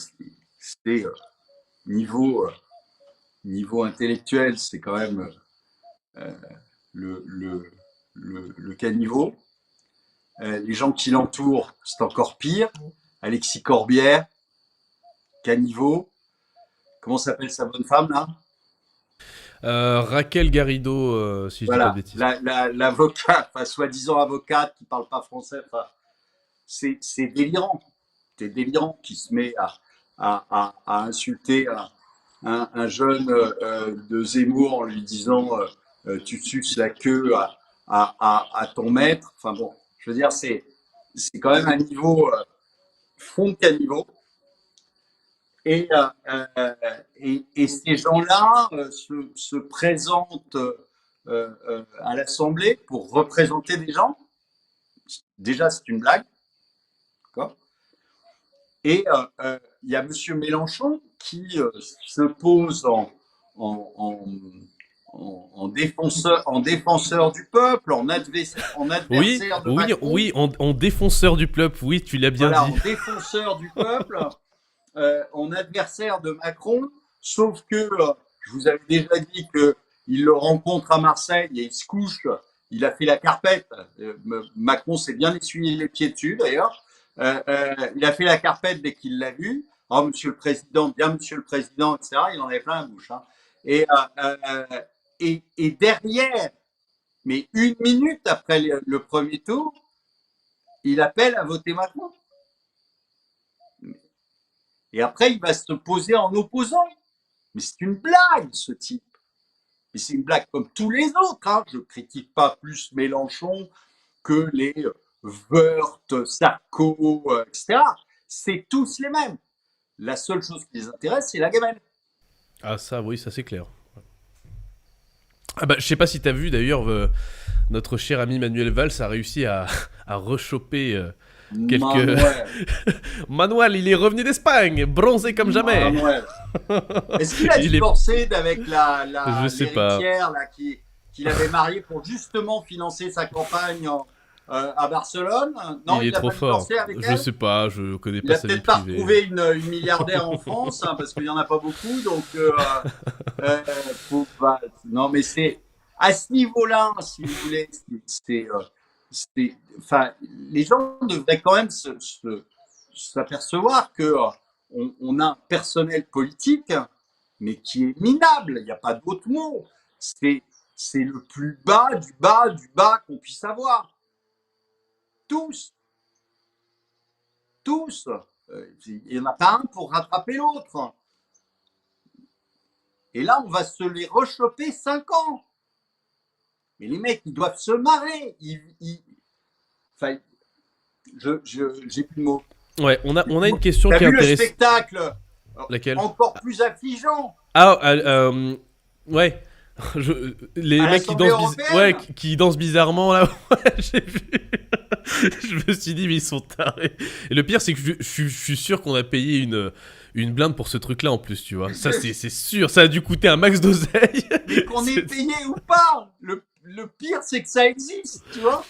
B: c'est niveau intellectuel, c'est quand même le, le, le caniveau. Les gens qui l'entourent, c'est encore pire. Alexis Corbière, caniveau. Comment s'appelle sa bonne femme là?
A: Raquel Garrido, si je dis pas de
B: Voilà,
A: bêtises.
B: l'avocat, enfin, soi-disant avocate qui parle pas français. Enfin, c'est délirant. C'est délirant qui se met à insulter un jeune de Zemmour en lui disant tu suces la queue à ton maître. Enfin bon, je veux dire, c'est quand même un niveau fond de caniveau. Et, et ces gens-là se présentent à l'Assemblée pour représenter des gens. Déjà, c'est une blague. D'accord. Et il y a M. Mélenchon qui se pose en, en, en défenseur du peuple, en
A: Oui,
B: adversaire de
A: oui,
B: Macron.
A: oui, en défenseur du peuple, oui, tu l'as bien
B: Voilà,
A: dit.
B: en défenseur du peuple, en adversaire de Macron. Sauf que je vous avais déjà dit qu'il le rencontre à Marseille et il se couche. Il a fait la carpette. Macron s'est bien essuyé les pieds dessus d'ailleurs. Il a fait la carpette dès qu'il l'a vu. Oh, monsieur le président, bien monsieur le président, etc. Il en avait plein la bouche. Hein. Et, et derrière, mais une minute après le premier tour, il appelle à voter Macron. Et après, il va se poser en opposant. Mais c'est une blague, ce type. Et c'est une blague comme tous les autres. Hein. Je ne critique pas plus Mélenchon que les Woerth, Sarko, etc. C'est tous les mêmes. La seule chose qui les intéresse, c'est la gamelle.
A: Ah ça, oui, ça c'est clair. Ah bah, je sais pas si t'as vu d'ailleurs, notre cher ami Manuel Valls a réussi à rechoper quelques...
B: Manuel.
A: Manuel, il est revenu d'Espagne, bronzé comme jamais.
B: Manuel. Est-ce qu'il a
A: Il est...
B: divorcé avec
A: Je sais pas.
B: l'héritière qu'il avait mariée pour justement financer sa campagne à Barcelone? Non,
A: Il est
B: il n'a
A: trop
B: pas
A: fort.
B: divorcé avec
A: Je
B: elle?
A: sais pas, je connais
B: Il
A: pas
B: a
A: sa vie
B: peut-être pas
A: privée.
B: retrouvé une milliardaire en France, hein, parce qu'il n'y en a pas beaucoup. Donc, bah, non, mais c'est à ce niveau-là, si vous voulez, enfin, les gens devraient quand même s'apercevoir que on a un personnel politique, mais qui est minable. Il n'y a pas d'autre mot. C'est le plus bas du bas du bas qu'on puisse avoir. Tous, tous. Il n'y en a pas un pour rattraper l'autre. Et là, on va se les rechoper 5 ans. Mais les mecs, ils doivent se marrer. Enfin, j'ai plus de mots.
A: Ouais, on a une question
B: T'as
A: qui est
B: vu le
A: intéressante.
B: spectacle
A: Laquelle?
B: encore plus affligeant
A: Ah, ouais. Les
B: à
A: mecs qui
B: l'Assemblée
A: dansent,
B: européenne?
A: ouais, qui dansent bizarrement là, ouais, j'ai vu. Je me suis dit, mais ils sont tarés. Et le pire, c'est que je suis sûr qu'on a payé une blinde pour ce truc-là en plus, tu vois. Ça, c'est sûr. Ça a dû coûter un max d'oseille.
B: Mais qu'on est payé ou pas, le pire, c'est que ça existe, tu vois.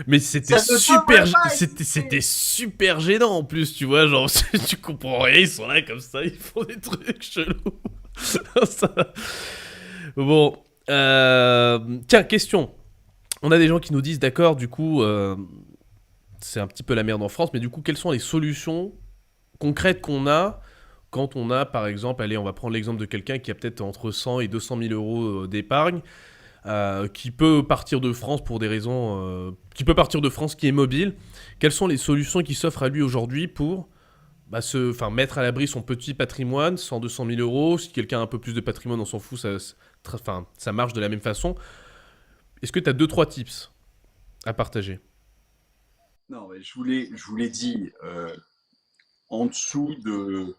A: Mais c'était
B: Ça ne
A: super,
B: devrait pas
A: c'était
B: exister.
A: super gênant en plus, tu vois. Genre, tu comprends rien, ils sont là comme ça, ils font des trucs chelous. Ça- Bon, tiens, question. On a des gens qui nous disent, d'accord, du coup, c'est un petit peu la merde en France, mais du coup, quelles sont les solutions concrètes qu'on a quand on a, par exemple, allez, on va prendre l'exemple de quelqu'un qui a peut-être entre 100 et 200 000 euros d'épargne, qui peut partir de France pour des raisons... qui peut partir de France, qui est mobile. Quelles sont les solutions qui s'offrent à lui aujourd'hui pour mettre à l'abri son petit patrimoine, 100-200 000 euros. Si quelqu'un a un peu plus de patrimoine, on s'en fout, ça marche de la même façon. Est-ce que tu as 2-3 tips à partager?
B: Non, mais je vous l'ai dit, en dessous de,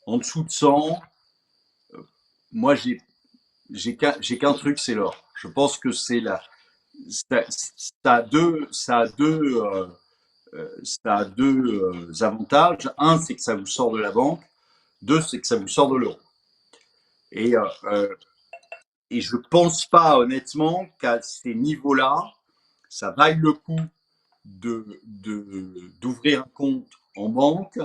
B: en dessous de 100, moi j'ai qu'un truc, c'est l'or. Je pense que ça a deux avantages. Un, c'est que ça vous sort de la banque. Deux, c'est que ça vous sort de l'euro. Et, et je pense pas honnêtement qu'à ces niveaux-là, ça vaille le coup d'ouvrir un compte en banque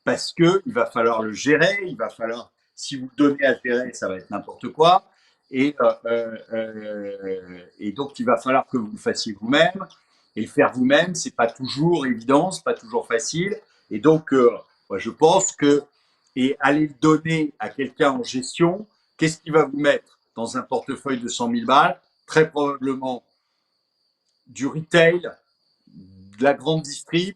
B: parce que il va falloir le gérer, il va falloir, si vous le donnez à gérer, ça va être n'importe quoi. Et donc, il va falloir que vous le fassiez vous-même. Et le faire vous-même, c'est pas toujours évident, c'est pas toujours facile. Et donc, moi, je pense que, et aller le donner à quelqu'un en gestion, qu'est-ce qu'il va vous mettre dans un portefeuille de 100 000 balles? Très probablement du retail, de la grande distrib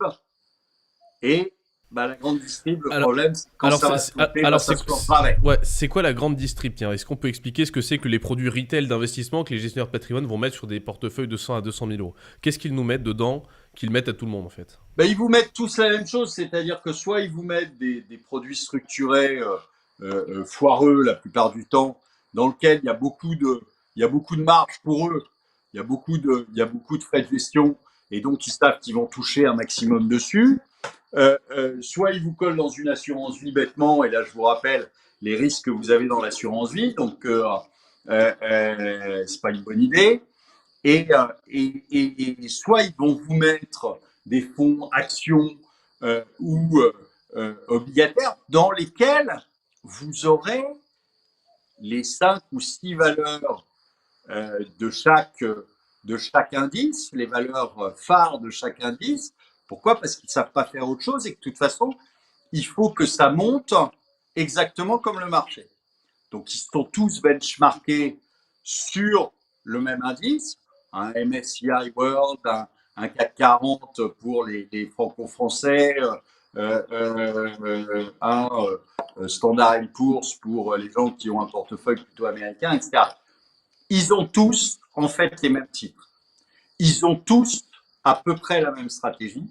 B: et Bah, la grande distrib, le
A: Alors,
B: problème, c'est que quand
A: alors,
B: ça va se planter, bah,
A: alors
B: ça se plantera avec.
A: ouais, c'est quoi la grande distrib? Tiens, est-ce qu'on peut expliquer ce que c'est que les produits retail d'investissement que les gestionnaires de patrimoine vont mettre sur des portefeuilles de 100 à 200 000 euros? Qu'est-ce qu'ils nous mettent dedans qu'ils mettent à tout le monde en fait?
B: Bah, ils vous mettent tous la même chose, c'est-à-dire que soit ils vous mettent des produits structurés foireux la plupart du temps, dans lequel il y a beaucoup de marge pour eux, il y a beaucoup de frais de gestion, et donc ils savent qu'ils vont toucher un maximum dessus. Soit ils vous collent dans une assurance vie bêtement, et là je vous rappelle les risques que vous avez dans l'assurance vie, donc c'est pas une bonne idée. Et soit ils vont vous mettre des fonds actions ou obligataires dans lesquels vous aurez les 5 ou 6 valeurs de chaque indice, les valeurs phares de chaque indice. Pourquoi? Parce qu'ils ne savent pas faire autre chose et que de toute façon, il faut que ça monte exactement comme le marché. Donc, ils sont tous benchmarkés sur le même indice, un MSCI World, un CAC 40 pour les franco-français, un Standard & Poor's pour les gens qui ont un portefeuille plutôt américain, etc. Ils ont tous, en fait, les mêmes titres. Ils ont tous à peu près la même stratégie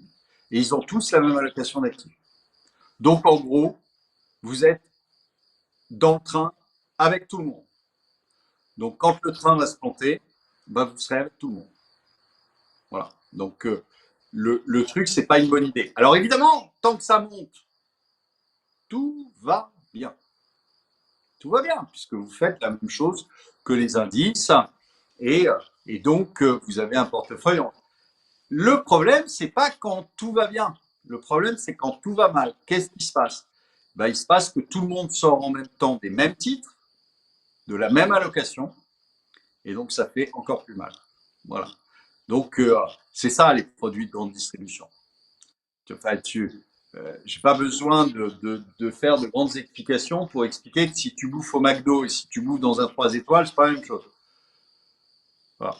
B: et ils ont tous la même allocation d'actifs. Donc, en gros, vous êtes dans le train avec tout le monde. Donc, quand le train va se planter, bah, vous serez avec tout le monde. Voilà. Donc, le truc, c'est pas une bonne idée. Alors, évidemment, tant que ça monte, tout va bien. Tout va bien, puisque vous faites la même chose que les indices. Et, et donc, vous avez un portefeuille. Le problème, c'est pas quand tout va bien. Le problème, c'est quand tout va mal. Qu'est-ce qui se passe? Ben, il se passe que tout le monde sort en même temps des mêmes titres, de la même allocation, et donc ça fait encore plus mal. Voilà. Donc, c'est ça les produits de grande distribution. Enfin, j'ai pas besoin de faire de grandes explications pour expliquer que si tu bouffes au McDo et si tu bouffes dans un 3 étoiles, c'est pas la même chose. Voilà.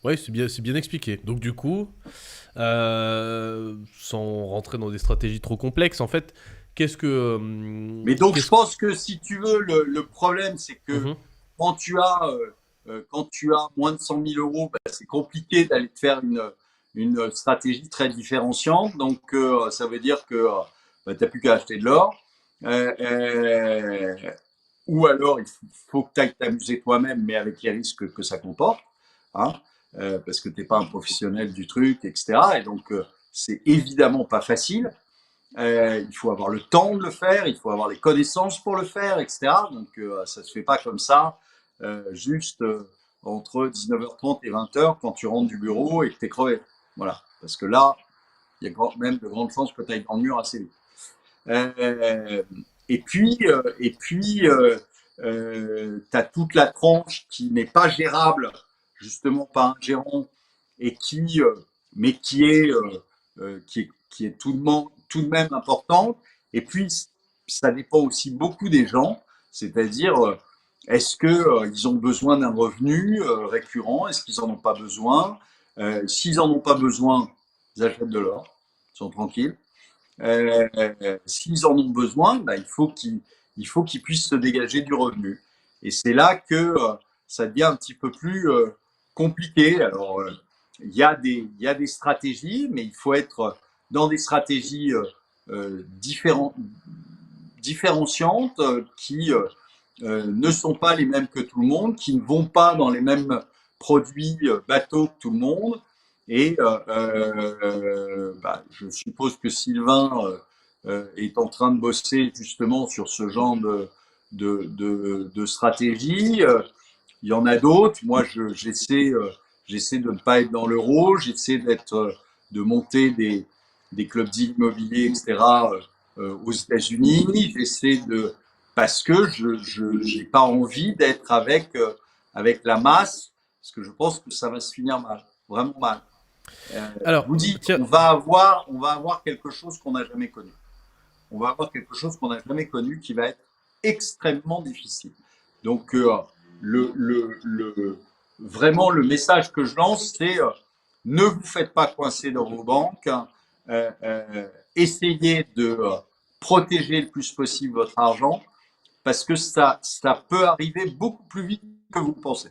A: Ouais, c'est bien expliqué. Donc du coup, sans rentrer dans des stratégies trop complexes, en fait, qu'est-ce que...
B: Mais donc, je pense que si tu veux, le problème, c'est que
A: Mhm.
B: quand quand tu as moins de 100 000 euros, bah, c'est compliqué d'aller te faire une stratégie très différenciante. Donc, ça veut dire que bah, tu n'as plus qu'à acheter de l'or. Euh, euh, ou alors, il faut que tu ailles t'amuser toi-même, mais avec les risques que ça comporte. Hein, parce que tu n'es pas un professionnel du truc, etc. Et donc, c'est évidemment pas facile. Il faut avoir le temps de le faire, il faut avoir les connaissances pour le faire, etc. Donc, ça se fait pas comme ça, juste entre 19h30 et 20h quand tu rentres du bureau et que tu es crevé. Voilà. Parce que là, il y a même de grandes chances que tu ailles dans le mur assez vite. Euh, tu as toute la tranche qui n'est pas gérable, justement par un gérant, et mais qui est tout de même importante. Et puis, ça dépend aussi beaucoup des gens, c'est-à-dire, est-ce ils ont besoin d'un revenu récurrent? Est-ce qu'ils en ont pas besoin? S'ils en ont pas besoin, ils achètent de l'or, ils sont tranquilles. S'ils en ont besoin, bah, il faut qu'ils puissent se dégager du revenu. Et c'est là que ça devient un petit peu plus compliqué. Alors, il y a des stratégies, mais il faut être dans des stratégies différenciantes qui ne sont pas les mêmes que tout le monde, qui ne vont pas dans les mêmes produits bateaux que tout le monde. Et bah, je suppose que Sylvain est en train de bosser justement sur ce genre de stratégie. Il y en a d'autres. Moi, j'essaie de ne pas être dans l'euro. J'essaie de monter des clubs immobiliers, etc. Aux États-Unis. Parce que je n'ai pas envie d'être avec la masse, parce que je pense que ça va se finir mal, vraiment mal. Je
A: Alors,
B: vous dis,
A: tiens,
B: on va avoir quelque chose qu'on n'a jamais connu. On va avoir quelque chose qu'on n'a jamais connu qui va être extrêmement difficile. Donc, vraiment, le message que je lance, c'est ne vous faites pas coincer dans vos banques, essayez de protéger le plus possible votre argent parce que ça peut arriver beaucoup plus vite que vous pensez.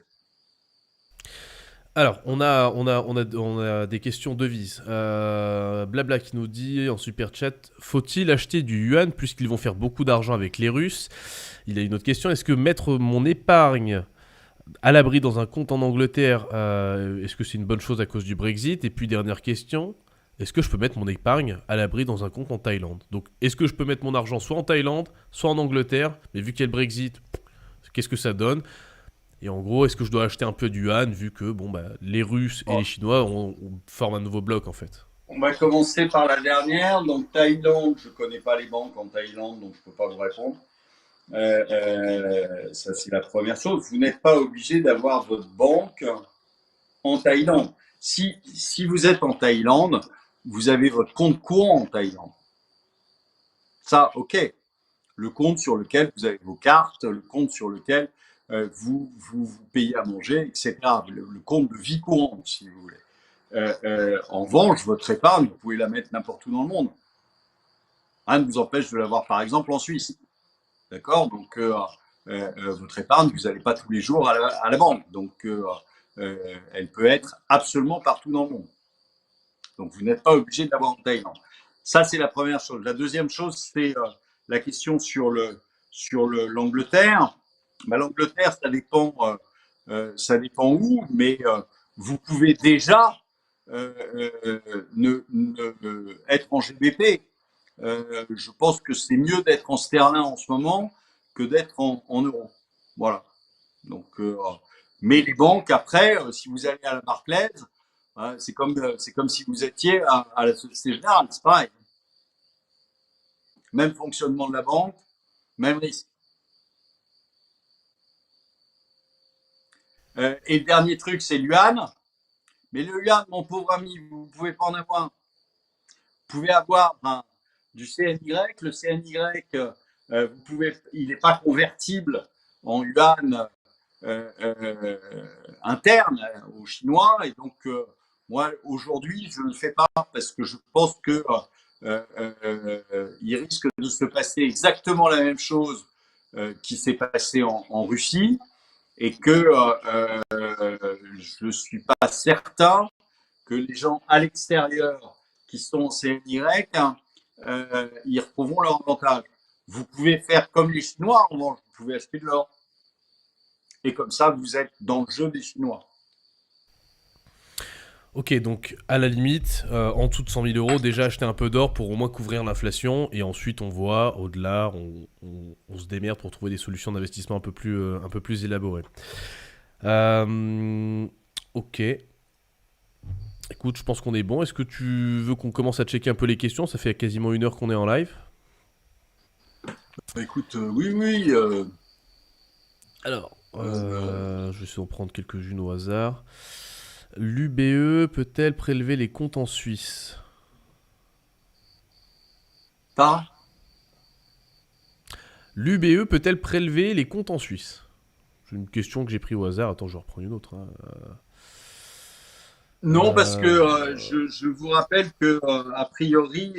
A: Alors, on a des questions devises. Blabla qui nous dit en super chat, faut-il acheter du yuan puisqu'ils vont faire beaucoup d'argent avec les Russes? Il a une autre question, est-ce que mettre mon épargne à l'abri dans un compte en Angleterre, est-ce que c'est une bonne chose à cause du Brexit? Et puis dernière question, est-ce que je peux mettre mon épargne à l'abri dans un compte en Thaïlande? Donc, est-ce que je peux mettre mon argent soit en Thaïlande, soit en Angleterre? Mais vu qu'il y a le Brexit, qu'est-ce que ça donne? Et en gros, est-ce que je dois acheter un peu du yuan vu que bon, bah, les Russes et les Chinois forment un nouveau bloc en fait?
B: On va commencer par la dernière. Donc, Thaïlande, je ne connais pas les banques en Thaïlande, donc je ne peux pas vous répondre. Ça, c'est la première chose. Vous n'êtes pas obligé d'avoir votre banque en Thaïlande. Si vous êtes en Thaïlande, vous avez votre compte courant en Thaïlande. Ça, ok. Le compte sur lequel vous avez vos cartes, le compte sur lequel vous payez à manger, etc. Le compte de vie courante, si vous voulez. En revanche, votre épargne, vous pouvez la mettre n'importe où dans le monde. Rien ne vous empêche de l'avoir, par exemple, en Suisse. D'accord? Donc, votre épargne, vous n'allez pas tous les jours à la banque. Donc, elle peut être absolument partout dans le monde. Donc, vous n'êtes pas obligé de l'avoir en Thaïlande. Ça, c'est la première chose. La deuxième chose, c'est la question sur l'Angleterre. Bah, L'Angleterre, ça dépend où, mais vous pouvez déjà être en GBP. Je pense que c'est mieux d'être en sterling en ce moment que d'être en euros. Voilà. Donc, mais les banques, après, si vous allez à la Barclays, c'est comme si vous étiez à la Société Générale, c'est pareil. Même fonctionnement de la banque, même risque. Et le dernier truc, c'est l'yuan. Mais le yuan, mon pauvre ami, vous ne pouvez pas en avoir. Vous pouvez avoir du CNY. Le CNY, il n'est pas convertible en yuan interne aux Chinois. Et donc, moi, aujourd'hui, je ne le fais pas parce que je pense que il risque de se passer exactement la même chose qui s'est passé en Russie et que je ne suis pas certain que les gens à l'extérieur qui sont en CNY, ils retrouveront leur avantage. Vous pouvez faire comme les Chinois, en revanche, vous pouvez acheter de l'or. Et comme ça, vous êtes dans le jeu des Chinois.
A: Ok, donc à la limite, en dessous de 100 000 euros, déjà acheter un peu d'or pour au moins couvrir l'inflation, et ensuite on voit, au-delà, on se démerde pour trouver des solutions d'investissement un peu plus élaborées. Ok. Écoute, je pense qu'on est bon. Est-ce que tu veux qu'on commence à checker un peu les questions? Ça fait quasiment 1 heure qu'on est en live.
B: Écoute, oui, oui.
A: Alors, je vais essayer d'en prendre quelques-unes au hasard. L'UBE peut-elle prélever les comptes en Suisse?
B: Pas.
A: L'UBE peut-elle prélever les comptes en Suisse? C'est une question que j'ai pris au hasard. Attends, je reprends une autre.
B: Non, parce que je vous rappelle que a priori,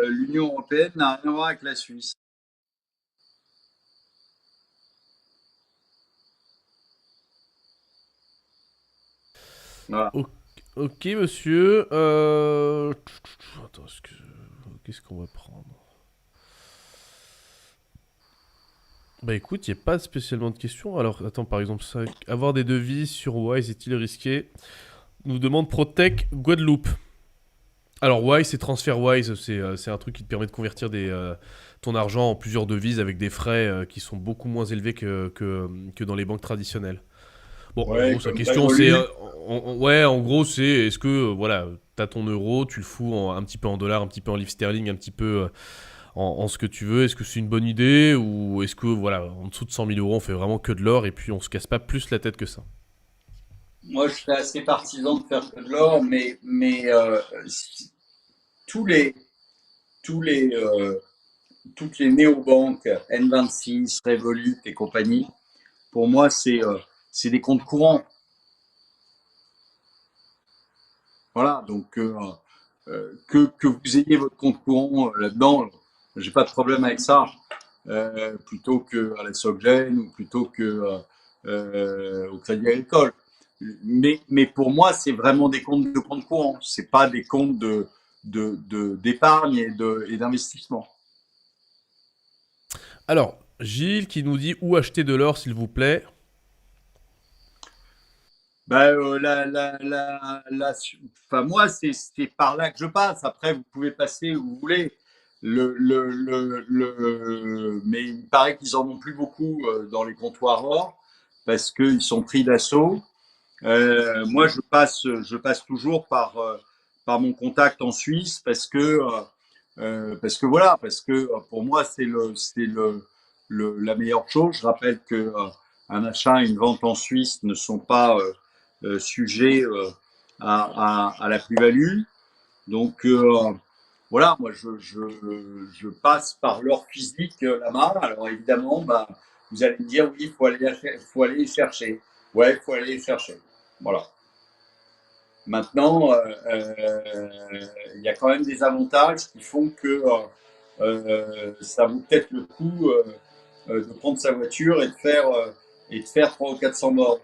B: l'Union européenne n'a rien à voir avec la Suisse. Voilà.
A: Ok, monsieur. Attends, qu'est-ce qu'on va prendre? Bah écoute, il n'y a pas spécialement de questions. Alors, attends, par exemple, ça, avoir des devises sur Wise est-il risqué? Nous demande Protec Guadeloupe. Alors Wise, c'est TransferWise, c'est un truc qui te permet de convertir ton argent en plusieurs devises avec des frais qui sont beaucoup moins élevés que dans les banques traditionnelles. Bon, en
B: Ouais,
A: gros, sa
B: comme
A: question c'est,
B: Revolut.
A: ouais, en gros c'est, est-ce que voilà, t'as ton euro, tu le fous un petit peu en dollars, un petit peu en livres sterling, un petit peu en ce que tu veux. Est-ce que c'est une bonne idée ou est-ce que voilà, en dessous de 100 000 euros, on fait vraiment que de l'or et puis on se casse pas plus la tête que ça?
B: Moi, je suis assez partisan de faire que de l'or, mais tous les, tous les, toutes les néobanques, N26, Revolut et compagnie, pour moi, c'est des comptes courants. Voilà, donc que vous ayez votre compte courant là-dedans, j'ai pas de problème avec ça. Plutôt que à la Soggen ou plutôt que au Crédit Agricole. Mais pour moi, c'est vraiment des comptes de compte courant. C'est pas des comptes d'épargne et d'investissement.
A: Alors, Gilles qui nous dit où acheter de l'or, s'il vous plaît.
B: Bah, enfin, moi, c'est par là que je passe. Après, vous pouvez passer où vous voulez. Mais il paraît qu'ils en ont plus beaucoup dans les comptoirs or parce qu'ils sont pris d'assaut. Moi, je passe toujours par mon contact en Suisse parce que pour moi, c'est la meilleure chose. Je rappelle que un achat et une vente en Suisse ne sont pas sujets à la plus-value. Donc, voilà, moi, je passe par l'or physique là-bas. Alors, évidemment, bah, vous allez me dire, oui, il faut aller les chercher. Ouais, il faut aller les chercher. Voilà. Maintenant, il y a quand même des avantages qui font que ça vaut peut-être le coup de prendre sa voiture et de faire 300 ou 400 bornes.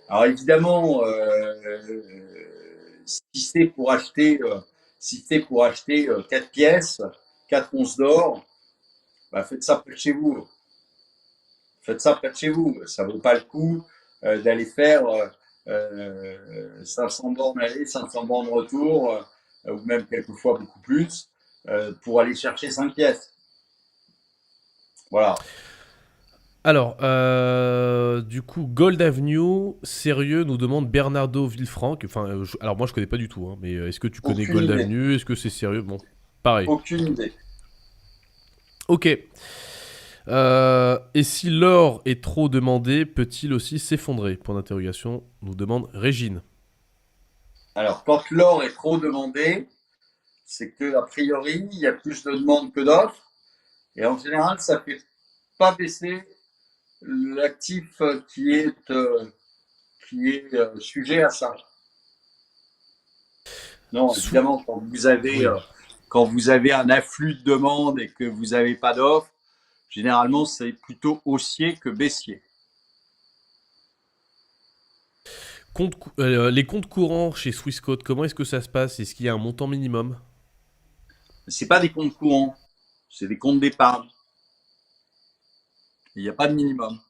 B: Alors évidemment, si c'est pour acheter, si c'est pour acheter 4 pièces, 4 onces d'or, bah faites ça près de chez vous. Faites ça près de chez vous. Ça vaut pas le coup d'aller faire 500 bornes aller, 500 bornes retour, ou même quelquefois beaucoup plus, pour aller chercher 5 pièces. Voilà.
A: Alors, du coup, Gold Avenue, sérieux, nous demande Bernardo Villefranc. Enfin, alors moi je connais pas du tout, hein, mais est-ce que tu connais
B: Aucune
A: Gold
B: idée.
A: Avenue? Est-ce que c'est sérieux? Bon, pareil.
B: Aucune idée.
A: Ok. Et si l'or est trop demandé, peut-il aussi s'effondrer? Point d'interrogation, nous demande Régine.
B: Alors, quand l'or est trop demandé, c'est que a priori, il y a plus de demandes que d'offres. Et en général, ça ne fait pas baisser l'actif qui est sujet à ça. Non,
A: Sou-
B: évidemment,
A: Oui.
B: quand vous avez un afflux de demandes et que vous n'avez pas d'offres, généralement, c'est plutôt haussier que baissier.
A: Les comptes courants chez Swissquote, comment est-ce que ça se passe? Est-ce qu'il y a un montant minimum?
B: C'est pas des comptes courants, c'est des comptes d'épargne. Il n'y a pas de minimum.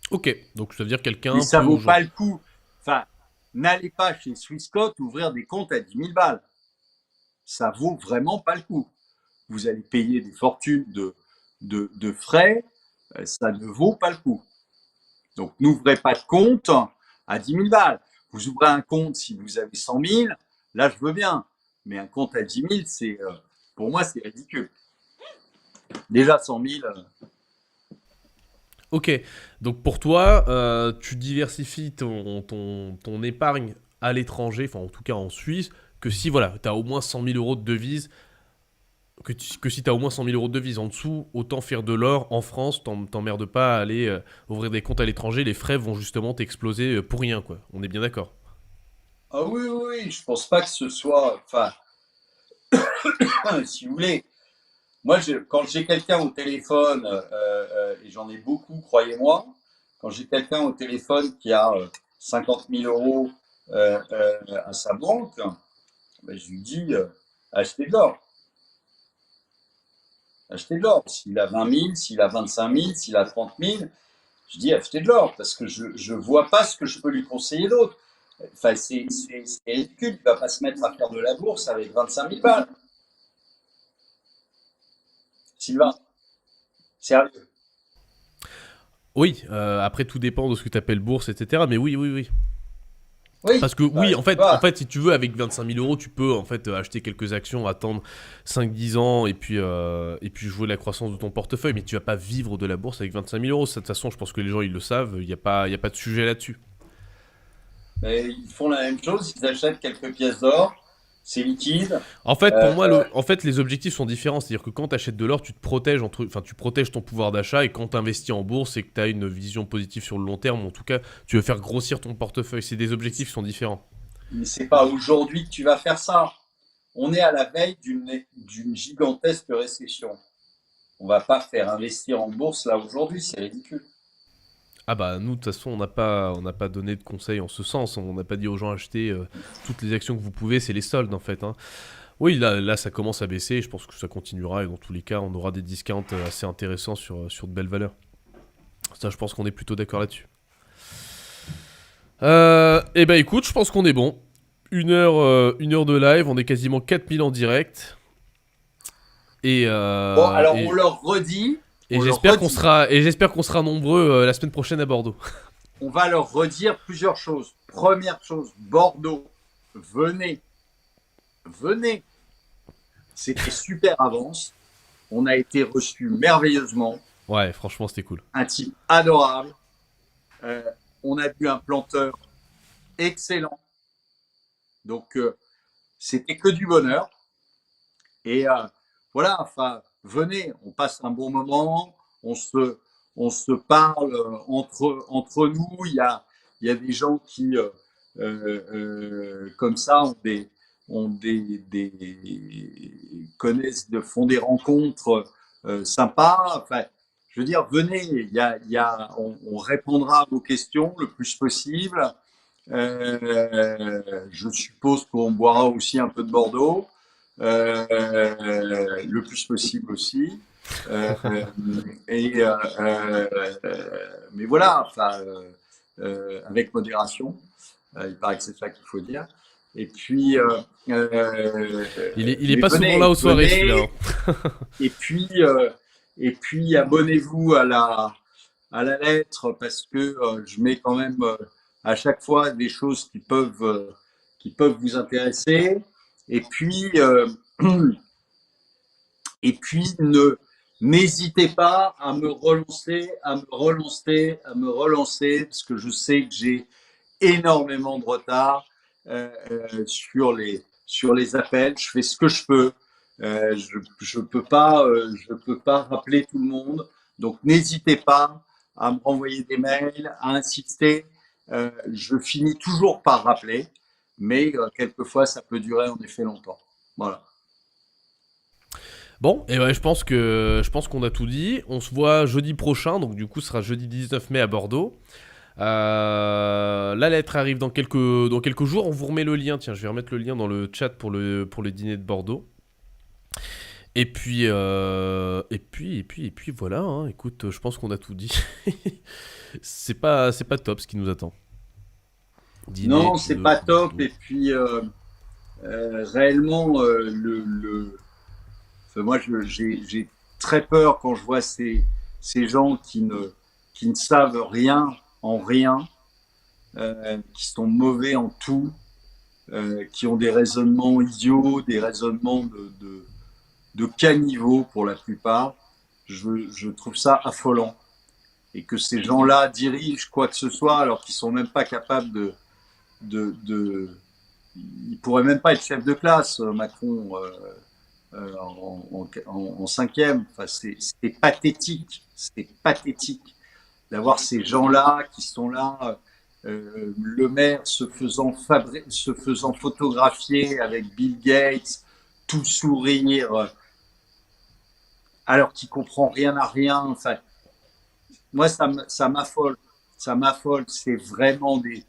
A: Ok, donc ça veut dire
B: Mais
A: quelqu'un
B: ça
A: peut
B: vaut
A: aujourd'hui.
B: pas le coup. Enfin, n'allez pas chez Swissquote ouvrir des comptes à 10 000 balles. Ça vaut vraiment pas le coup. Vous allez payer des fortunes de frais, ça ne vaut pas le coup. Donc, n'ouvrez pas de compte à 10 000 balles. Vous ouvrez un compte si vous avez 100 000, là, je veux bien. Mais un compte à 10 000, pour moi, c'est ridicule. Déjà 100 000,
A: Ok, donc pour toi, tu diversifies ton épargne à l'étranger, enfin en tout cas en Suisse, que si voilà, tu as au moins 100 000 euros de devises, que si tu as au moins 100 000 euros de devises en dessous, autant faire de l'or en France, t'emmerdes pas à aller ouvrir des comptes à l'étranger, les frais vont justement t'exploser pour rien, quoi. On est bien d'accord.
B: ah oui, oui, oui, je pense pas que ce soit. Enfin, si vous voulez, moi, quand j'ai quelqu'un au téléphone, et j'en ai beaucoup, croyez-moi, quand j'ai quelqu'un au téléphone qui a 50 000 euros à sa banque, ben, je lui dis achetez de l'or. Achetez de l'or. S'il a 20 000, s'il a 25 000, s'il a 30 000, je dis achetez de l'or parce que je ne vois pas ce que je peux lui conseiller d'autre. Enfin, c'est ridicule. Il ne va pas se mettre à faire de la bourse avec 25 000 balles. Sylvain, sérieux.
A: Oui, après tout dépend de ce que tu appelles bourse, etc. Mais oui, oui, oui.
B: Oui,
A: Parce que
B: bah,
A: oui,
B: je sais pas.
A: si tu veux, avec 25 000 euros, tu peux en fait acheter quelques actions, attendre 5-10 ans et puis jouer la croissance de ton portefeuille. Mais tu vas pas vivre de la bourse avec 25 000 euros. De toute façon, je pense que les gens ils le savent. Il y a pas de sujet là-dessus.
B: Mais ils font la même chose, ils achètent quelques pièces d'or, c'est liquide.
A: En fait, pour
B: Euh,
A: moi,
B: euh,
A: en fait, les objectifs sont différents. C'est-à-dire que quand tu achètes de l'or, tu te protèges enfin, tu protèges ton pouvoir d'achat. Et quand tu investis en bourse et que tu as une vision positive sur le long terme, en tout cas, tu veux faire grossir ton portefeuille. C'est des objectifs qui sont différents.
B: mais c'est pas aujourd'hui que tu vas faire ça. on est à la veille d'une gigantesque récession. On va pas faire investir en bourse là aujourd'hui, c'est ridicule.
A: Ah bah nous de toute façon on n'a pas donné de conseils en ce sens, on n'a pas dit aux gens acheter toutes les actions que vous pouvez, c'est les soldes en fait. Hein. Oui là ça commence à baisser, je pense que ça continuera et dans tous les cas on aura des discounts assez intéressants sur de belles valeurs. Ça je pense qu'on est plutôt d'accord là-dessus. Et bah écoute, je pense qu'on est bon. Une heure de live, on est quasiment 4000 en direct.
B: Bon, alors on leur redit.
A: Et j'espère qu'on sera nombreux la semaine prochaine à Bordeaux.
B: On va leur redire plusieurs choses. Première chose, Bordeaux, venez. C'était super avance. On a été reçus merveilleusement.
A: Ouais, franchement, c'était cool.
B: Un type adorable. On a vu un planteur excellent. Donc, c'était que du bonheur. Et voilà, enfin, venez, on passe un bon moment, on se parle entre nous. Il y a des gens qui, comme ça, connaissent, font des rencontres sympas. Enfin, je veux dire, venez, on répondra à vos questions le plus possible. Je suppose qu'on boira aussi un peu de Bordeaux, le plus possible aussi. Mais voilà, enfin, avec modération. Il paraît que c'est ça qu'il faut dire. Et puis,
A: il est pas souvent là aux soirées, celui-là.
B: et puis abonnez-vous à la lettre parce que je mets quand même à chaque fois des choses qui peuvent vous intéresser. Et puis n'hésitez pas à me relancer, parce que je sais que j'ai énormément de retard sur les appels. Je fais ce que je peux. Je peux pas rappeler tout le monde. Donc n'hésitez pas à me renvoyer des mails, à insister. Je finis toujours par rappeler, mais quelquefois ça peut durer en effet longtemps. Voilà.
A: Bon, et ben je pense qu'on a tout dit. On se voit jeudi prochain, donc du coup ce sera jeudi 19 mai à Bordeaux. La lettre arrive dans quelques jours. On vous remet le lien. Tiens, je vais remettre le lien dans le chat pour le dîner de Bordeaux. Et puis voilà. Hein. Écoute, je pense qu'on a tout dit. c'est pas top ce qui nous attend.
B: Dîner, non, c'est pas top. Et puis réellement, enfin, moi, j'ai très peur quand je vois ces gens qui ne savent rien en rien, qui sont mauvais en tout, qui ont des raisonnements idiots, des raisonnements de caniveau pour la plupart. Je trouve ça affolant. Et que ces gens-là dirigent quoi que ce soit alors qu'ils sont même pas capables ils pourraient même pas être chef de classe, Macron, en cinquième. Enfin, c'est pathétique. C'est pathétique d'avoir ces gens-là qui sont là, le maire se faisant photographier avec Bill Gates, tout sourire, alors qu'il comprend rien à rien. Enfin, moi, ça m'affole. Ça m'affole. C'est vraiment des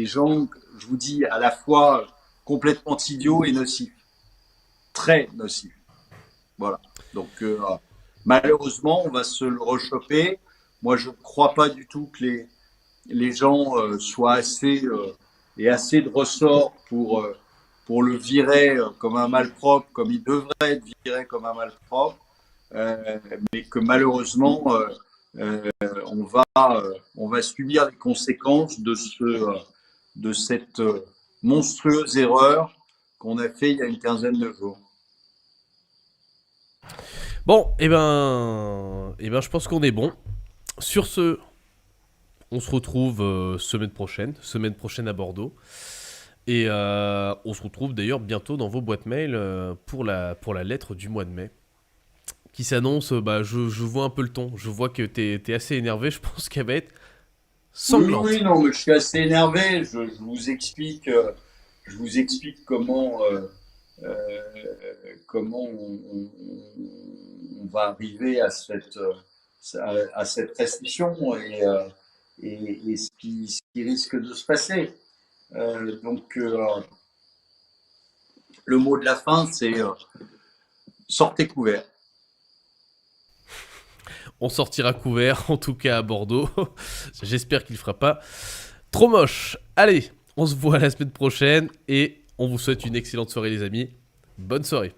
B: gens, je vous dis, à la fois complètement idiots et nocifs. Très nocifs. Voilà. Donc, malheureusement, on va se le rechoper. Moi, je ne crois pas du tout que les gens soient assez de ressort pour le virer comme un malpropre, comme il devrait être viré comme un malpropre, mais que malheureusement, on va subir les conséquences de cette monstrueuse erreur qu'on a fait il y a une quinzaine de jours.
A: Bon, et ben, je pense qu'on est bon. Sur ce, on se retrouve semaine prochaine à Bordeaux. Et on se retrouve d'ailleurs bientôt dans vos boîtes mail pour la lettre du mois de mai. Qui s'annonce, je vois un peu le ton. Je vois que t'es assez énervé. Je pense qu'elle va être sanglante.
B: Oui, non, mais je suis assez énervé. Je vous explique je vous explique euh, comment on va arriver à cette restriction et ce qui risque de se passer. Donc, le mot de la fin, c'est sortez couvert.
A: On sortira couvert, en tout cas à Bordeaux. J'espère qu'il fera pas trop moche. Allez, on se voit la semaine prochaine et on vous souhaite une excellente soirée les amis. Bonne soirée.